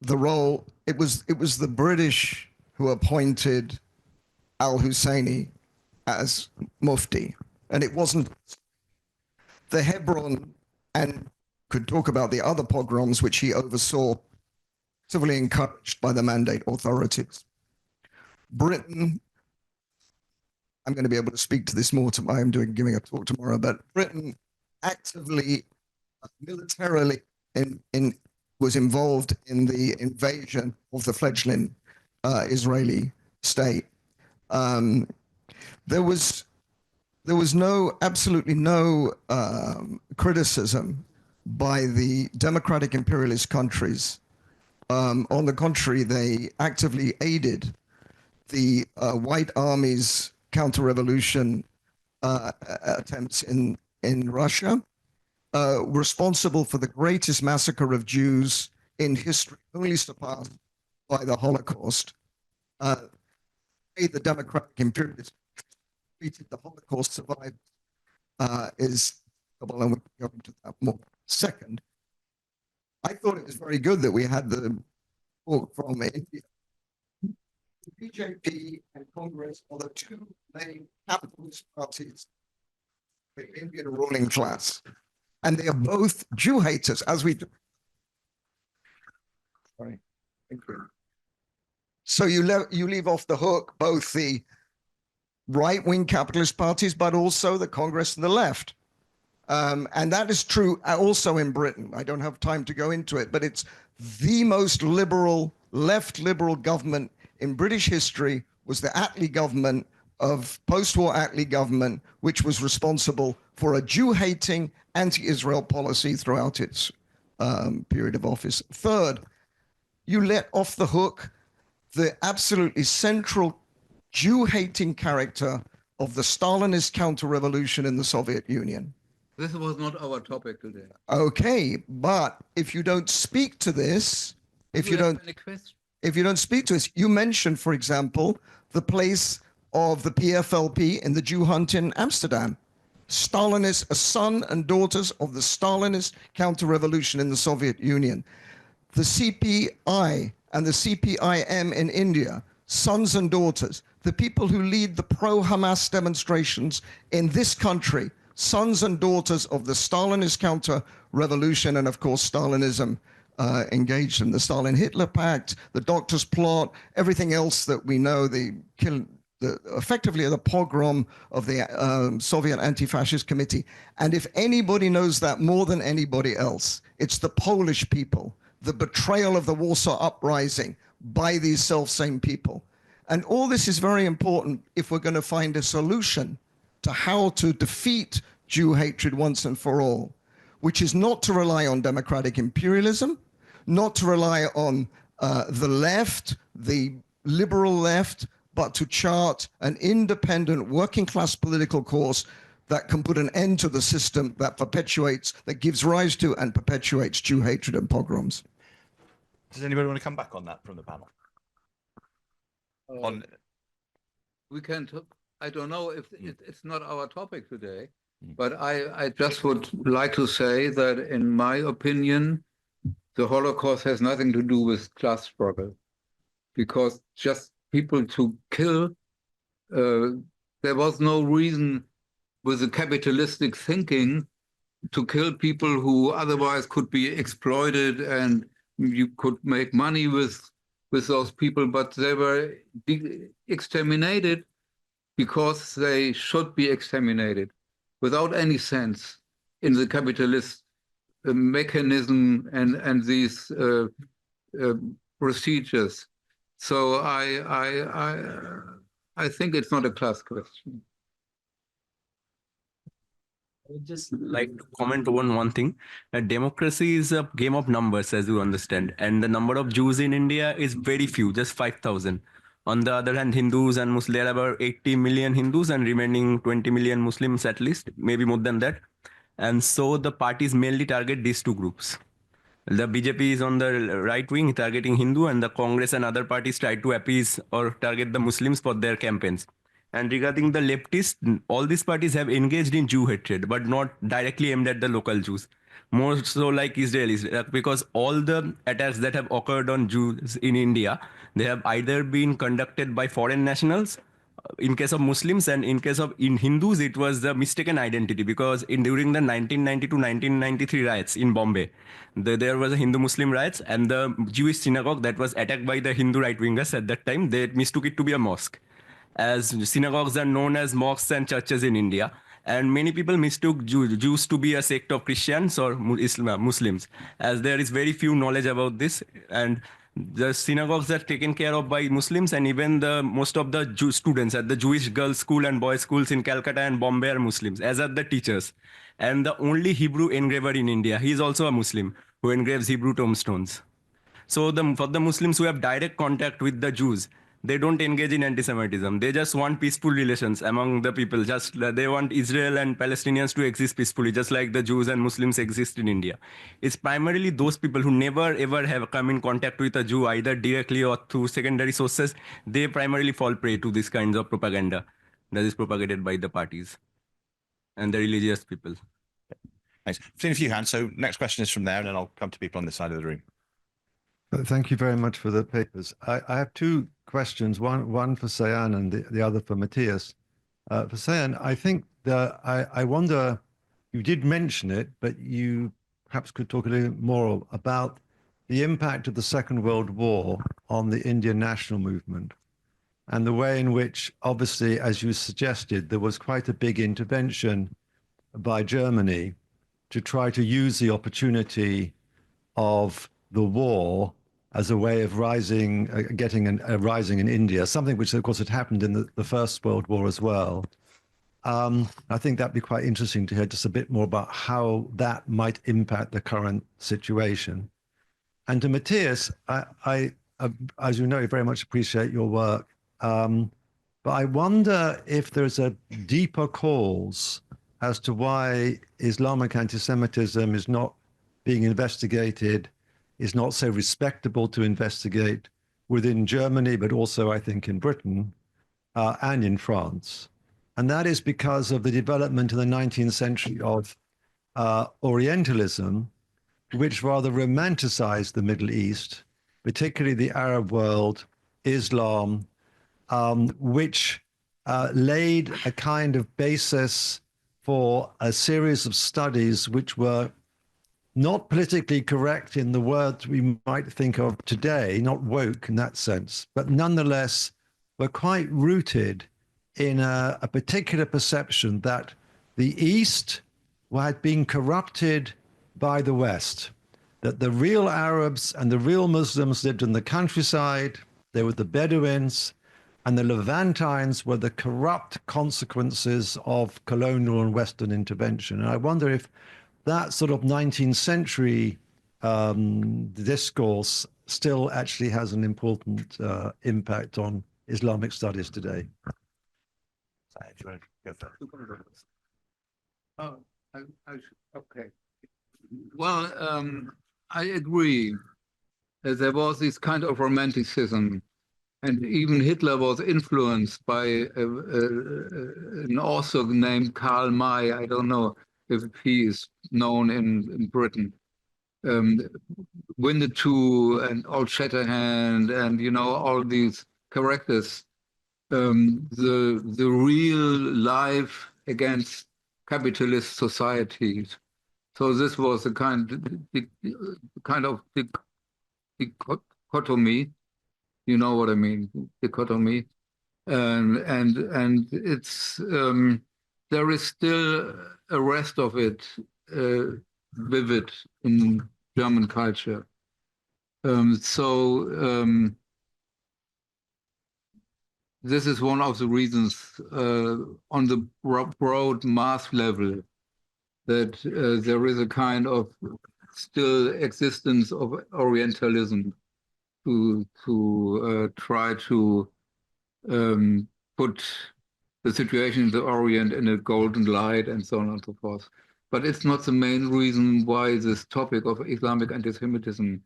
the role, it was the British who appointed al-Husseini as Mufti, and it wasn't the Hebron, and could talk about the other pogroms which he oversaw, civilly encouraged by the Mandate authorities. Britain, I'm going to be able to speak to this more tomorrow. I'm giving a talk tomorrow, but Britain actively, militarily, was involved in the invasion of the fledgling Israeli state. There was absolutely no criticism by the democratic imperialist countries. On the contrary, they actively aided the White Army's counter-revolution attempts in Russia, responsible for the greatest massacre of Jews in history, only surpassed by the Holocaust. The democratic imperialists treated the Holocaust survivors is, well, and we'll go into that more second. I thought it was very good that we had the talk from India. The BJP and Congress are the two main capitalist parties, the Indian ruling class, and they are both Jew haters, as we do. Sorry. Thank you. So you leave off the hook both the right-wing capitalist parties, but also the Congress and the left. And that is true also in Britain. I don't have time to go into it, but it's the most liberal, left liberal government in British history was the Attlee government of post-war Attlee government, which was responsible for a Jew-hating anti-Israel policy throughout its period of office. Third, you let off the hook the absolutely central Jew-hating character of the Stalinist counter-revolution in the Soviet Union. This was not our topic today. Okay, but if you don't speak to this, if you don't speak to this, you mentioned, for example, the place of the PFLP in the Jew hunt in Amsterdam. Stalinists, a son and daughters of the Stalinist counter-revolution in the Soviet Union. The CPI and the CPIM in India, sons and daughters, the people who lead the pro-Hamas demonstrations in this country, sons and daughters of the Stalinist counter-revolution, and of course Stalinism engaged in the Stalin-Hitler Pact, the Doctor's Plot, everything else that we know, effectively the pogrom of the Soviet Anti-Fascist Committee. And if anybody knows that more than anybody else, it's the Polish people, the betrayal of the Warsaw Uprising by these self-same people. And all this is very important if we're going to find a solution to how to defeat Jew hatred once and for all, which is not to rely on democratic imperialism, not to rely on the left, the liberal left, but to chart an independent working class political course that can put an end to the system that perpetuates, that gives rise to and perpetuates Jew hatred and pogroms. Does anybody want to come back on that from the panel? On We can talk. I don't know if it's not our topic today, Mm. but I just would like to say that in my opinion, the Holocaust has nothing to do with class struggle, because just people to kill, there was no reason with the capitalistic thinking to kill people who otherwise could be exploited, and you could make money with those people, but they were exterminated because they should be exterminated without any sense in the capitalist mechanism and these procedures. So I think it's not a class question. I would just like to comment on one thing. Democracy is a game of numbers, as you understand, and the number of Jews in India is very few, just 5,000. On the other hand, Hindus and Muslims, there are about 80 million Hindus and remaining 20 million Muslims at least, maybe more than that. And so the parties mainly target these two groups. The BJP is on the right wing, targeting Hindu, and the Congress and other parties try to appease or target the Muslims for their campaigns. And regarding the leftists, all these parties have engaged in Jew hatred, but not directly aimed at the local Jews. More so like Israelis, because all the attacks that have occurred on Jews in India, they have either been conducted by foreign nationals, in case of Muslims, and in case of in Hindus, it was the mistaken identity, because during the 1990 to 1993 riots in Bombay, there was a Hindu-Muslim riots, and the Jewish synagogue that was attacked by the Hindu right-wingers at that time, they mistook it to be a mosque, as synagogues are known as mosques and churches in India. And many people mistook Jews to be a sect of Christians or Muslims, as there is very few knowledge about this. And the synagogues are taken care of by Muslims, and even most of the Jew students at the Jewish girls' school and boys' schools in Calcutta and Bombay are Muslims, as are the teachers. And the only Hebrew engraver in India, he is also a Muslim who engraves Hebrew tombstones. So for the Muslims who have direct contact with the Jews, they don't engage in anti-Semitism. They just want peaceful relations among the people. Just they want Israel and Palestinians to exist peacefully, just like the Jews and Muslims exist in India. It's primarily those people who never ever have come in contact with a Jew, either directly or through secondary sources. They primarily fall prey to these kinds of propaganda that is propagated by the parties and the religious people. Thanks. I've seen a few hands. So next question is from there, and then I'll come to people on this side of the room. Thank you very much for the papers. I have two questions, one for Sayan and the other for Matthias. For Sayan, I think I wonder, you did mention it, but you perhaps could talk a little more about the impact of the Second World War on the Indian national movement, and the way in which, obviously, as you suggested, there was quite a big intervention by Germany to try to use the opportunity of the war as a way of getting a rising in India, something which, of course, had happened in the First World War as well. I think that'd be quite interesting to hear just a bit more about how that might impact the current situation. And to Matthias, I as you know, very much appreciate your work, but I wonder if there's a deeper cause as to why Islamic anti-Semitism is not being investigated, is not so respectable to investigate within Germany, but also, I think, in Britain and in France. And that is because of the development in the 19th century of Orientalism, which rather romanticized the Middle East, particularly the Arab world, Islam, which laid a kind of basis for a series of studies which were not politically correct in the words we might think of today, not woke in that sense, but nonetheless were quite rooted in a particular perception that the East had been corrupted by the West, that the real Arabs and the real Muslims lived in the countryside, they were the Bedouins, and the Levantines were the corrupt consequences of colonial and Western intervention. And I wonder if that sort of 19th century discourse still actually has an important impact on Islamic studies today. Oh, okay. Well, I agree. there was this kind of romanticism, and even Hitler was influenced by an author named Karl May. I don't know if he is known in Britain. Winnetou and Old Shatterhand, and all these characters. The real life against capitalist societies. So this was a kind of dichotomy. You know what I mean? Dichotomy, and it's there is still a rest of it vivid in German culture. This is one of the reasons on the broad mass level that there is a kind of still existence of Orientalism to try to put the situation in the Orient in a golden light and so on and so forth. But it's not the main reason why this topic of Islamic anti-Semitism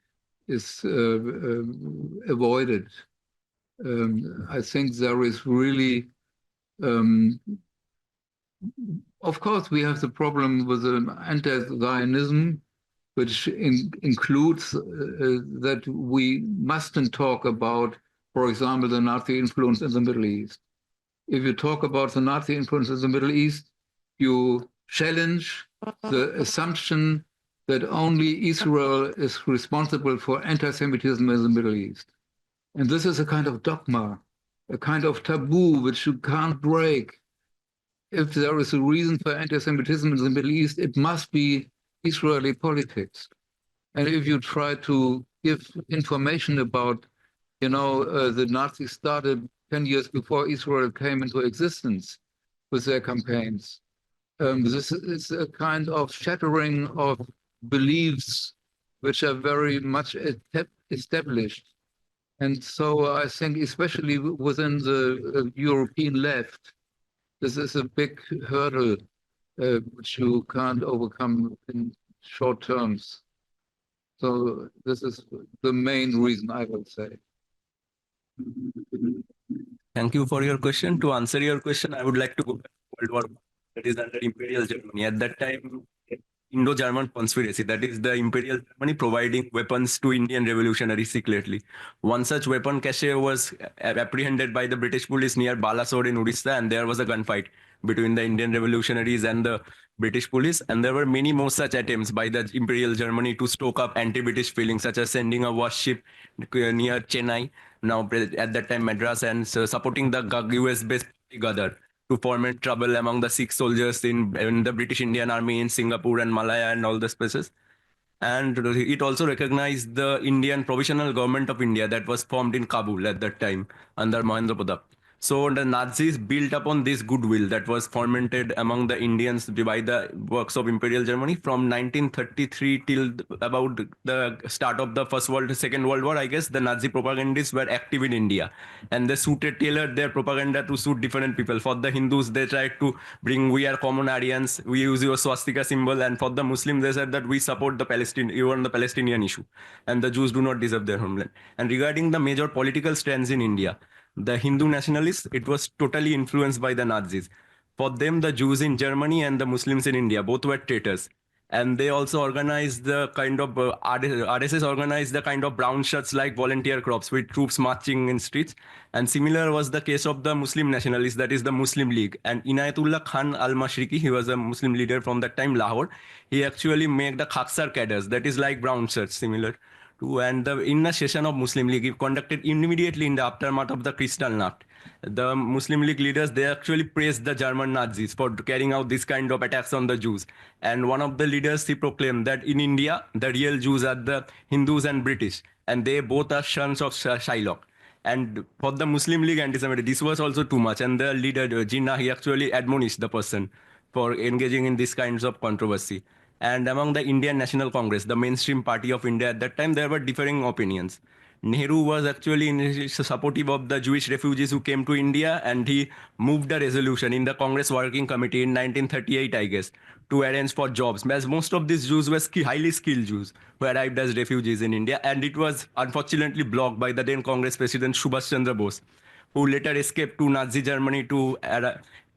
is avoided. I think there is really, of course, we have the problem with anti-Zionism, which includes that we mustn't talk about, for example, the Nazi influence in the Middle East. If you talk about the Nazi influence in the Middle East, you challenge the assumption that only Israel is responsible for anti-Semitism in the Middle East. And this is a kind of dogma, a kind of taboo which you can't break. If there is a reason for anti-Semitism in the Middle East, it must be Israeli politics. And if you try to give information about, the Nazis started 10 years before Israel came into existence with their campaigns, this is a kind of shattering of beliefs which are very much established. And so I think, especially within the European left, this is a big hurdle which you can't overcome in short terms. So this is the main reason, I would say. Thank you for your question. To answer your question, I would like to go back to World War I, that is under Imperial Germany. At that time, Indo-German conspiracy, that is the Imperial Germany providing weapons to Indian revolutionaries secretly. One such weapon cache was apprehended by the British police near Balasore in Orissa, and there was a gunfight between the Indian revolutionaries and the British police. And there were many more such attempts by the Imperial Germany to stoke up anti-British feelings, such as sending a warship near Chennai, now at that time Madras, and supporting the US-based Gadar to foment trouble among the Sikh soldiers in the British Indian Army in Singapore and Malaya and all the places. And it also recognized the Indian Provisional Government of India that was formed in Kabul at that time under Mahendra Pratap. So the Nazis built upon this goodwill that was fomented among the Indians by the works of Imperial Germany from 1933 till about the start of the Second World War. I guess the Nazi propagandists were active in India, and they tailored their propaganda to suit different people. For the Hindus, they tried to bring, we are common Aryans, we use your swastika symbol, and for the Muslims, they said that we support the Palestinian issue, and the Jews do not deserve their homeland. And regarding the major political strands in India, the Hindu nationalists, it was totally influenced by the Nazis. For them, the Jews in Germany and the Muslims in India, both were traitors. And they also organized the kind of, RSS organized the kind of brown shirts like volunteer corps with troops marching in streets. And similar was the case of the Muslim nationalists, that is the Muslim League. And Inayatullah Khan al-Mashriqi, he was a Muslim leader from that time, Lahore. He actually made the Khaksar cadres, that is like brown shirts, similar. And in a session of Muslim League conducted immediately in the aftermath of the Kristallnacht, the Muslim League leaders, they actually praised the German Nazis for carrying out this kind of attacks on the Jews. And one of the leaders, he proclaimed that in India, the real Jews are the Hindus and British, and they both are sons of Shylock. And for the Muslim League anti-Semitic, this was also too much. And the leader, Jinnah, he actually admonished the person for engaging in these kinds of controversy. And among the Indian National Congress, the mainstream party of India at that time, there were differing opinions. Nehru was actually supportive of the Jewish refugees who came to India, and he moved a resolution in the Congress Working Committee in 1938, I guess, to arrange for jobs. As most of these Jews were highly skilled Jews who arrived as refugees in India, and it was unfortunately blocked by the then Congress President Subhash Chandra Bose, who later escaped to Nazi Germany to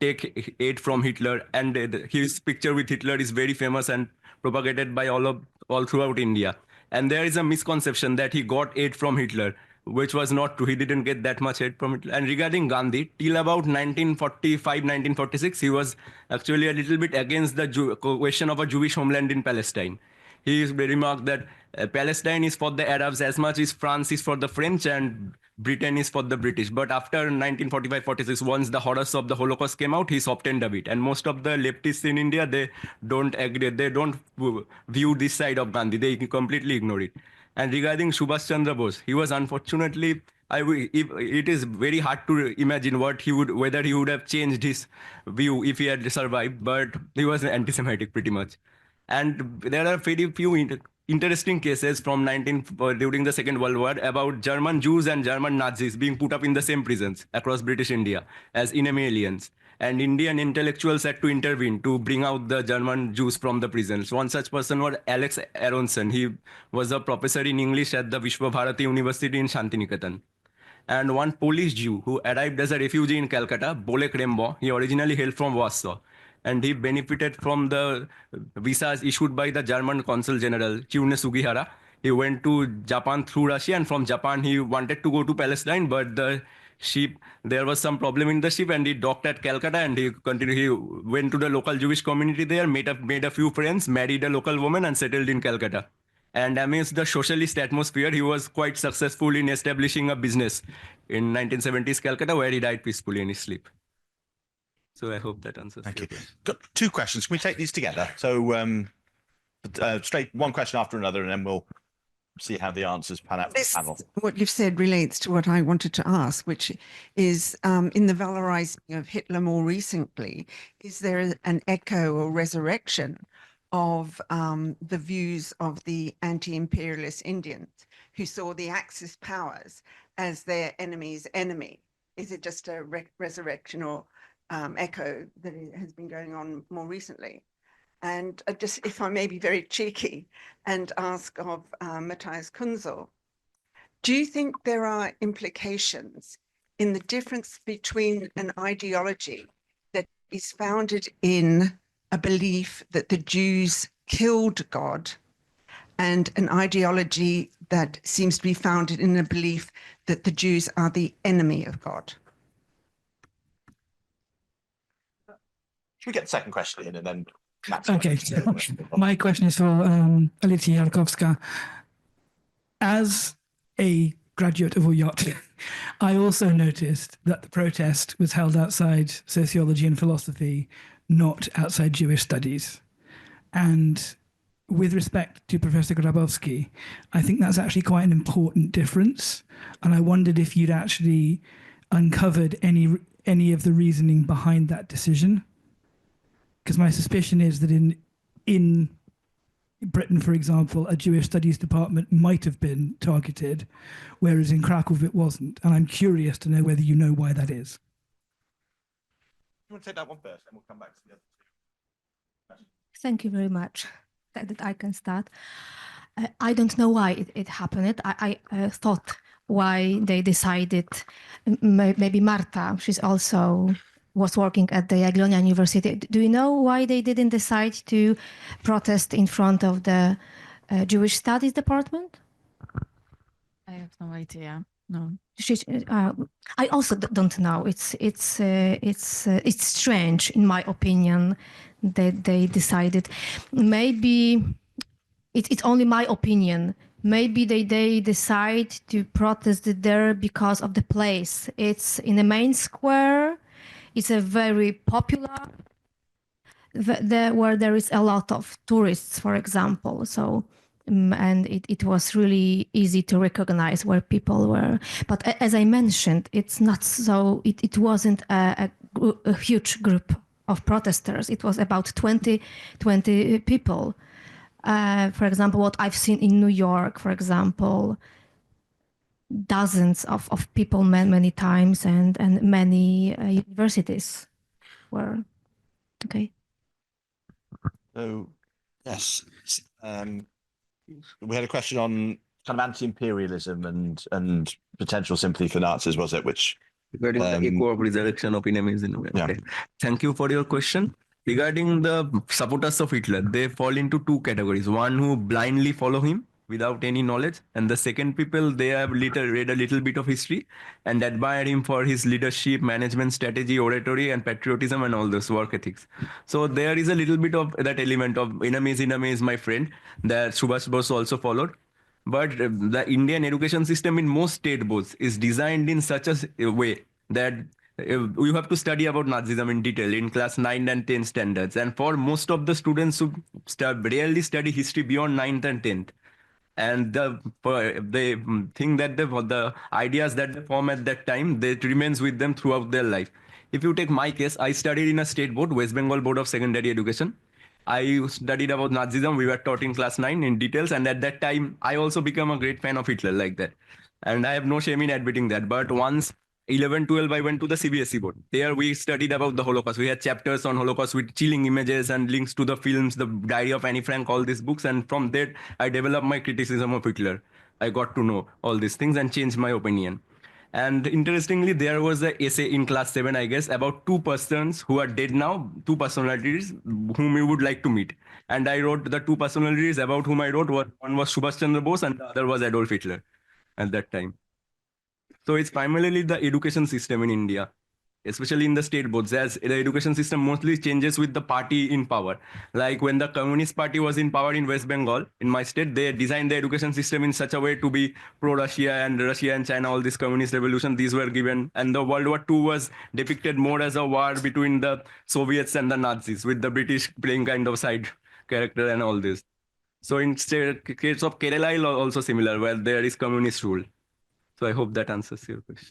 take aid from Hitler. And his picture with Hitler is very famous and propagated by all throughout India. And there is a misconception that he got aid from Hitler, which was not true. He didn't get that much aid from Hitler. And regarding Gandhi, till about 1945, 1946, he was actually a little bit against the question of a Jewish homeland in Palestine. He remarked that Palestine is for the Arabs as much as France is for the French and Britain is for the British. But after 1945-46, once the horrors of the Holocaust came out, he softened a bit. And most of the leftists in India, they don't agree. They don't view this side of Gandhi. They completely ignore it. And regarding Subhash Chandra Bose, he was unfortunately, it is very hard to imagine whether he would have changed his view if he had survived. But he was anti-Semitic pretty much. And there are very few interesting cases from during the Second World War about German Jews and German Nazis being put up in the same prisons across British India as enemy aliens. And Indian intellectuals had to intervene to bring out the German Jews from the prisons. One such person was Alex Aronson. He was a professor in English at the Vishwa Bharati University in Shantiniketan. And one Polish Jew who arrived as a refugee in Calcutta, Bolek Rembo, he originally hailed from Warsaw. And he benefited from the visas issued by the German Consul General, Chiune Sugihara. He went to Japan through Russia, and from Japan he wanted to go to Palestine, but there was some problem in the ship, and he docked at Calcutta, and he went to the local Jewish community there, made a few friends, married a local woman, and settled in Calcutta. And amidst the socialist atmosphere, he was quite successful in establishing a business in 1970s Calcutta, where he died peacefully in his sleep. So I hope that answers. Thank you. Got two questions. Can we take these together? So straight one question after another, and then we'll see how the answers pan out for the panel. What you've said relates to what I wanted to ask, which is in the valorizing of Hitler more recently, is there an echo or resurrection of the views of the anti-imperialist Indians who saw the Axis powers as their enemy's enemy? Is it just a resurrection or echo that has been going on more recently? And just, if I may be very cheeky and ask of Matthias Kunzel, do you think there are implications in the difference between an ideology that is founded in a belief that the Jews killed God and an ideology that seems to be founded in a belief that the Jews are the enemy of God? Should we get the second question in and then Matt's Okay, question? my question is for Alicja Jarkowska. As a graduate of UYOT, I also noticed that the protest was held outside sociology and philosophy, not outside Jewish studies. And with respect to Professor Grabowski, I think that's actually quite an important difference. And I wondered if you'd actually uncovered any of the reasoning behind that decision. Because my suspicion is that in Britain, for example, a Jewish studies department might have been targeted, whereas in Krakow it wasn't. And I'm curious to know whether you know why that is. You want to take that one first, and we'll come back to the other two. Thank you very much that I can start. I don't know why it happened. I thought why they decided, maybe Marta, she's also was working at the Jagiellonian University. Do you know why they didn't decide to protest in front of the Jewish Studies department? I have no idea. No. I also don't know. It's strange, in my opinion, that they decided. Maybe it's only my opinion. Maybe they decide to protest there because of the place. It's in the main square. It's a very popular, where there is a lot of tourists, for example. So, and it was really easy to recognize where people were. But as I mentioned, it's not so. It wasn't a huge group of protesters. It was about 20 people. For example, what I've seen in New York, for example, dozens of people many times, and many universities were okay. So, yes, we had a question on kind of anti-imperialism and potential sympathy for Nazis, was it? Which Regarding the echo of resurrection of enemies in a way. Yeah. Okay. Thank you for your question. Regarding the supporters of Hitler, they fall into two categories. One who blindly follow him without any knowledge, and the second people, they have read a little bit of history and admire him for his leadership, management strategy, oratory, and patriotism, and all those work ethics. So there is a little bit of that element of enemy is my friend that Subhash Bose also followed. But the Indian education system in most state boards is designed in such a way that you have to study about Nazism in detail in class 9 and 10 standards. And for most of the students who rarely study history beyond 9th and 10th, and they think that the ideas that they form at that time, that remains with them throughout their life. If you take my case, I studied in a state board, West Bengal Board of Secondary Education. I studied about Nazism. We were taught in class 9 in details. And at that time, I also became a great fan of Hitler like that. And I have no shame in admitting that. But once 11, 12, I went to the CBSE board. There we studied about the Holocaust. We had chapters on Holocaust with chilling images and links to the films, the Diary of Anne Frank, all these books. And from that, I developed my criticism of Hitler. I got to know all these things and changed my opinion. And interestingly, there was an essay in class 7, I guess, about two persons who are dead now, two personalities whom you would like to meet. And I wrote the two personalities about whom I wrote. One was Subhash Chandra Bose and the other was Adolf Hitler at that time. So it's primarily the education system in India, especially in the state boards, as the education system mostly changes with the party in power. Like when the Communist Party was in power in West Bengal, in my state, they designed the education system in such a way to be pro-Russia and China, all this communist revolution, these were given. And the World War II was depicted more as a war between the Soviets and the Nazis, with the British playing kind of side character and all this. So in case of Kerala, also similar, where there is communist rule. So I hope that answers your question.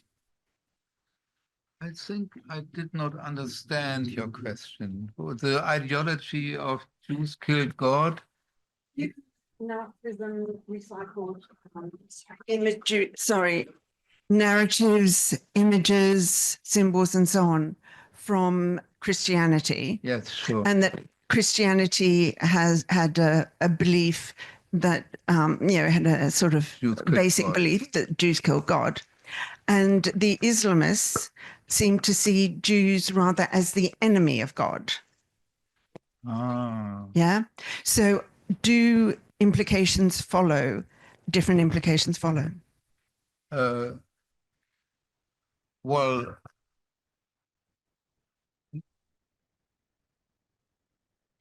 I think I did not understand your question. The ideology of Jews killed God? Nazism recycled narratives, images, symbols, and so on from Christianity. Yes, sure. And that Christianity has had a belief that, had a sort of basic belief that Jews kill God. And the Islamists seem to see Jews rather as the enemy of God. Ah. Yeah. So do implications follow? Different implications follow? Well,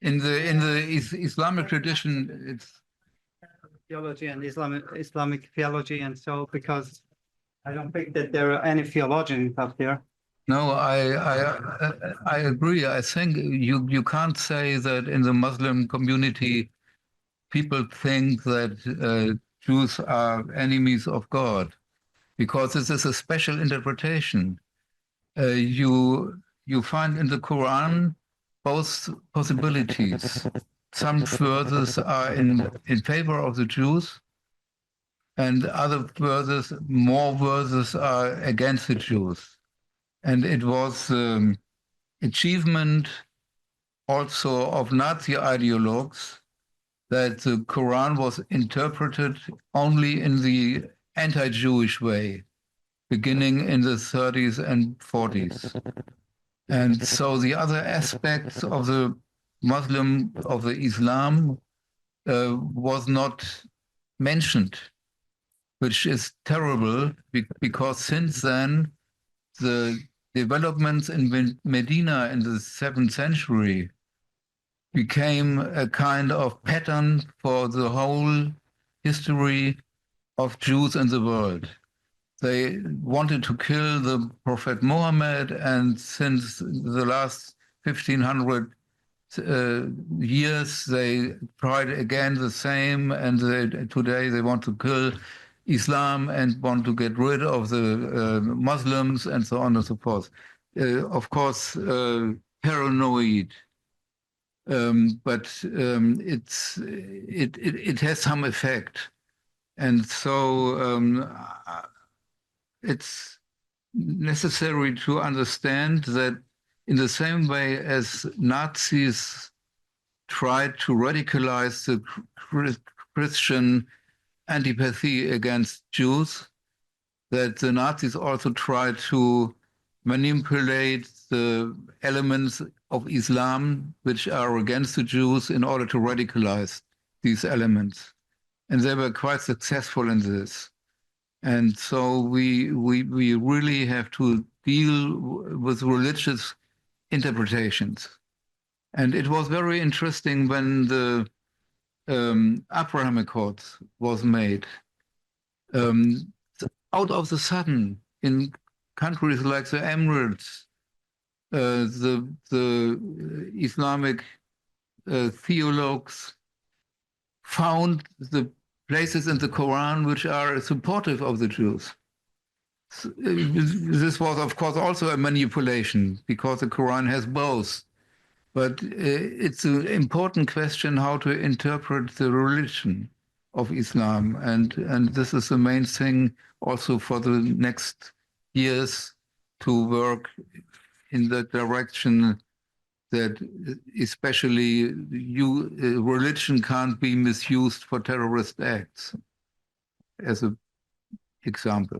in the Islamic tradition, it's theology and Islamic theology, and so because I don't think that there are any theologians up there. No, I agree. I think you can't say that in the Muslim community, people think that Jews are enemies of God, because this is a special interpretation. You find in the Quran both possibilities. Some verses are in favor of the Jews, and other verses, more verses are against the Jews. And it was achievement also of Nazi ideologues that the Quran was interpreted only in the anti-Jewish way, beginning in the 30s and 40s. And so the other aspects of the Islam was not mentioned, which is terrible because since then, the developments in Medina in the 7th century became a kind of pattern for the whole history of Jews in the world. They wanted to kill the Prophet Muhammad, and since the last 1500 years, they tried again the same, and today they want to kill Islam and want to get rid of the Muslims and so on and so forth. Of course, paranoid, but it has some effect. And so it's necessary to understand that in the same way as Nazis tried to radicalize the Christian antipathy against Jews, that the Nazis also tried to manipulate the elements of Islam which are against the Jews in order to radicalize these elements. And they were quite successful in this. And so we really have to deal with religious interpretations. And it was very interesting when the Abraham Accords was made. Out of the sudden, in countries like the Emirates, the Islamic theologues found the places in the Quran which are supportive of the Jews. This was, of course, also a manipulation because the Quran has both. But it's an important question how to interpret the religion of Islam. And this is the main thing also for the next years to work in the direction that especially religion can't be misused for terrorist acts, as an example.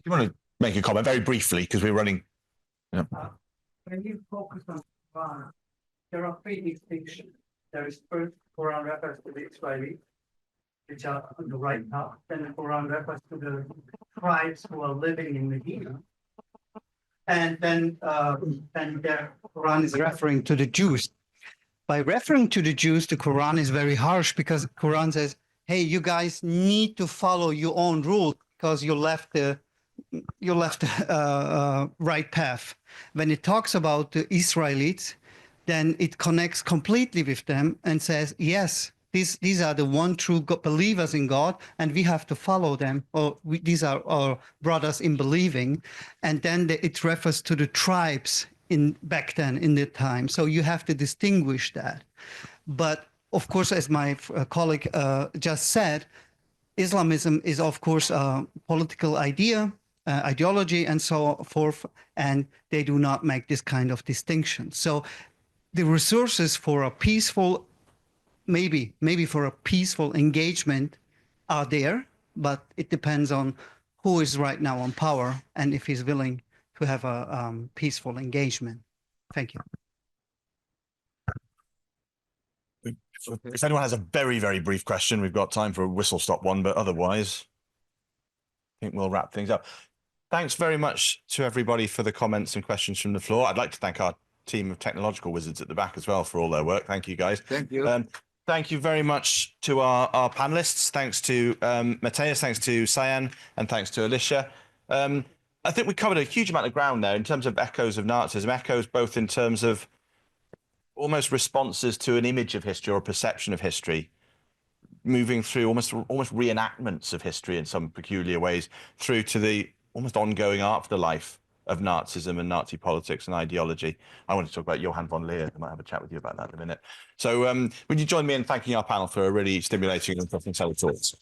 You want to make a comment very briefly because we're running. Yeah. When you focus on Quran, there are three distinctions. There is first Quran refers to the Israelis, which are on the right now. Then the Quran refers to the tribes who are living in Medina. And then the Quran is referring to the Jews. By referring to the Jews, the Quran is very harsh because the Quran says, hey, you guys need to follow your own rules because you left the right path. When it talks about the Israelites, then it connects completely with them and says, yes, these are the one true believers in God, and we have to follow them, or these are our brothers in believing. And then it refers to the tribes back then in the time. So you have to distinguish that. But of course, as my colleague just said, Islamism is, of course, a political ideology and so forth, and they do not make this kind of distinction. So the resources for a peaceful, maybe for a peaceful engagement are there, but it depends on who is right now on power and if he's willing to have a peaceful engagement. Thank you. If anyone has a very, very brief question, we've got time for a whistle-stop one, but otherwise, I think we'll wrap things up. Thanks very much to everybody for the comments and questions from the floor. I'd like to thank our team of technological wizards at the back as well for all their work. Thank you, guys. Thank you. Thank you very much to our panelists. Thanks to Matthias, thanks to Cyan, and thanks to Alicia. I think we covered a huge amount of ground there in terms of echoes of Nazism, echoes both in terms of almost responses to an image of history or a perception of history, moving through almost reenactments of history in some peculiar ways, through to the almost ongoing afterlife of Nazism and Nazi politics and ideology. I want to talk about Johann von Leer. I might have a chat with you about that in a minute. So would you join me in thanking our panel for a really stimulating and interesting set of thoughts?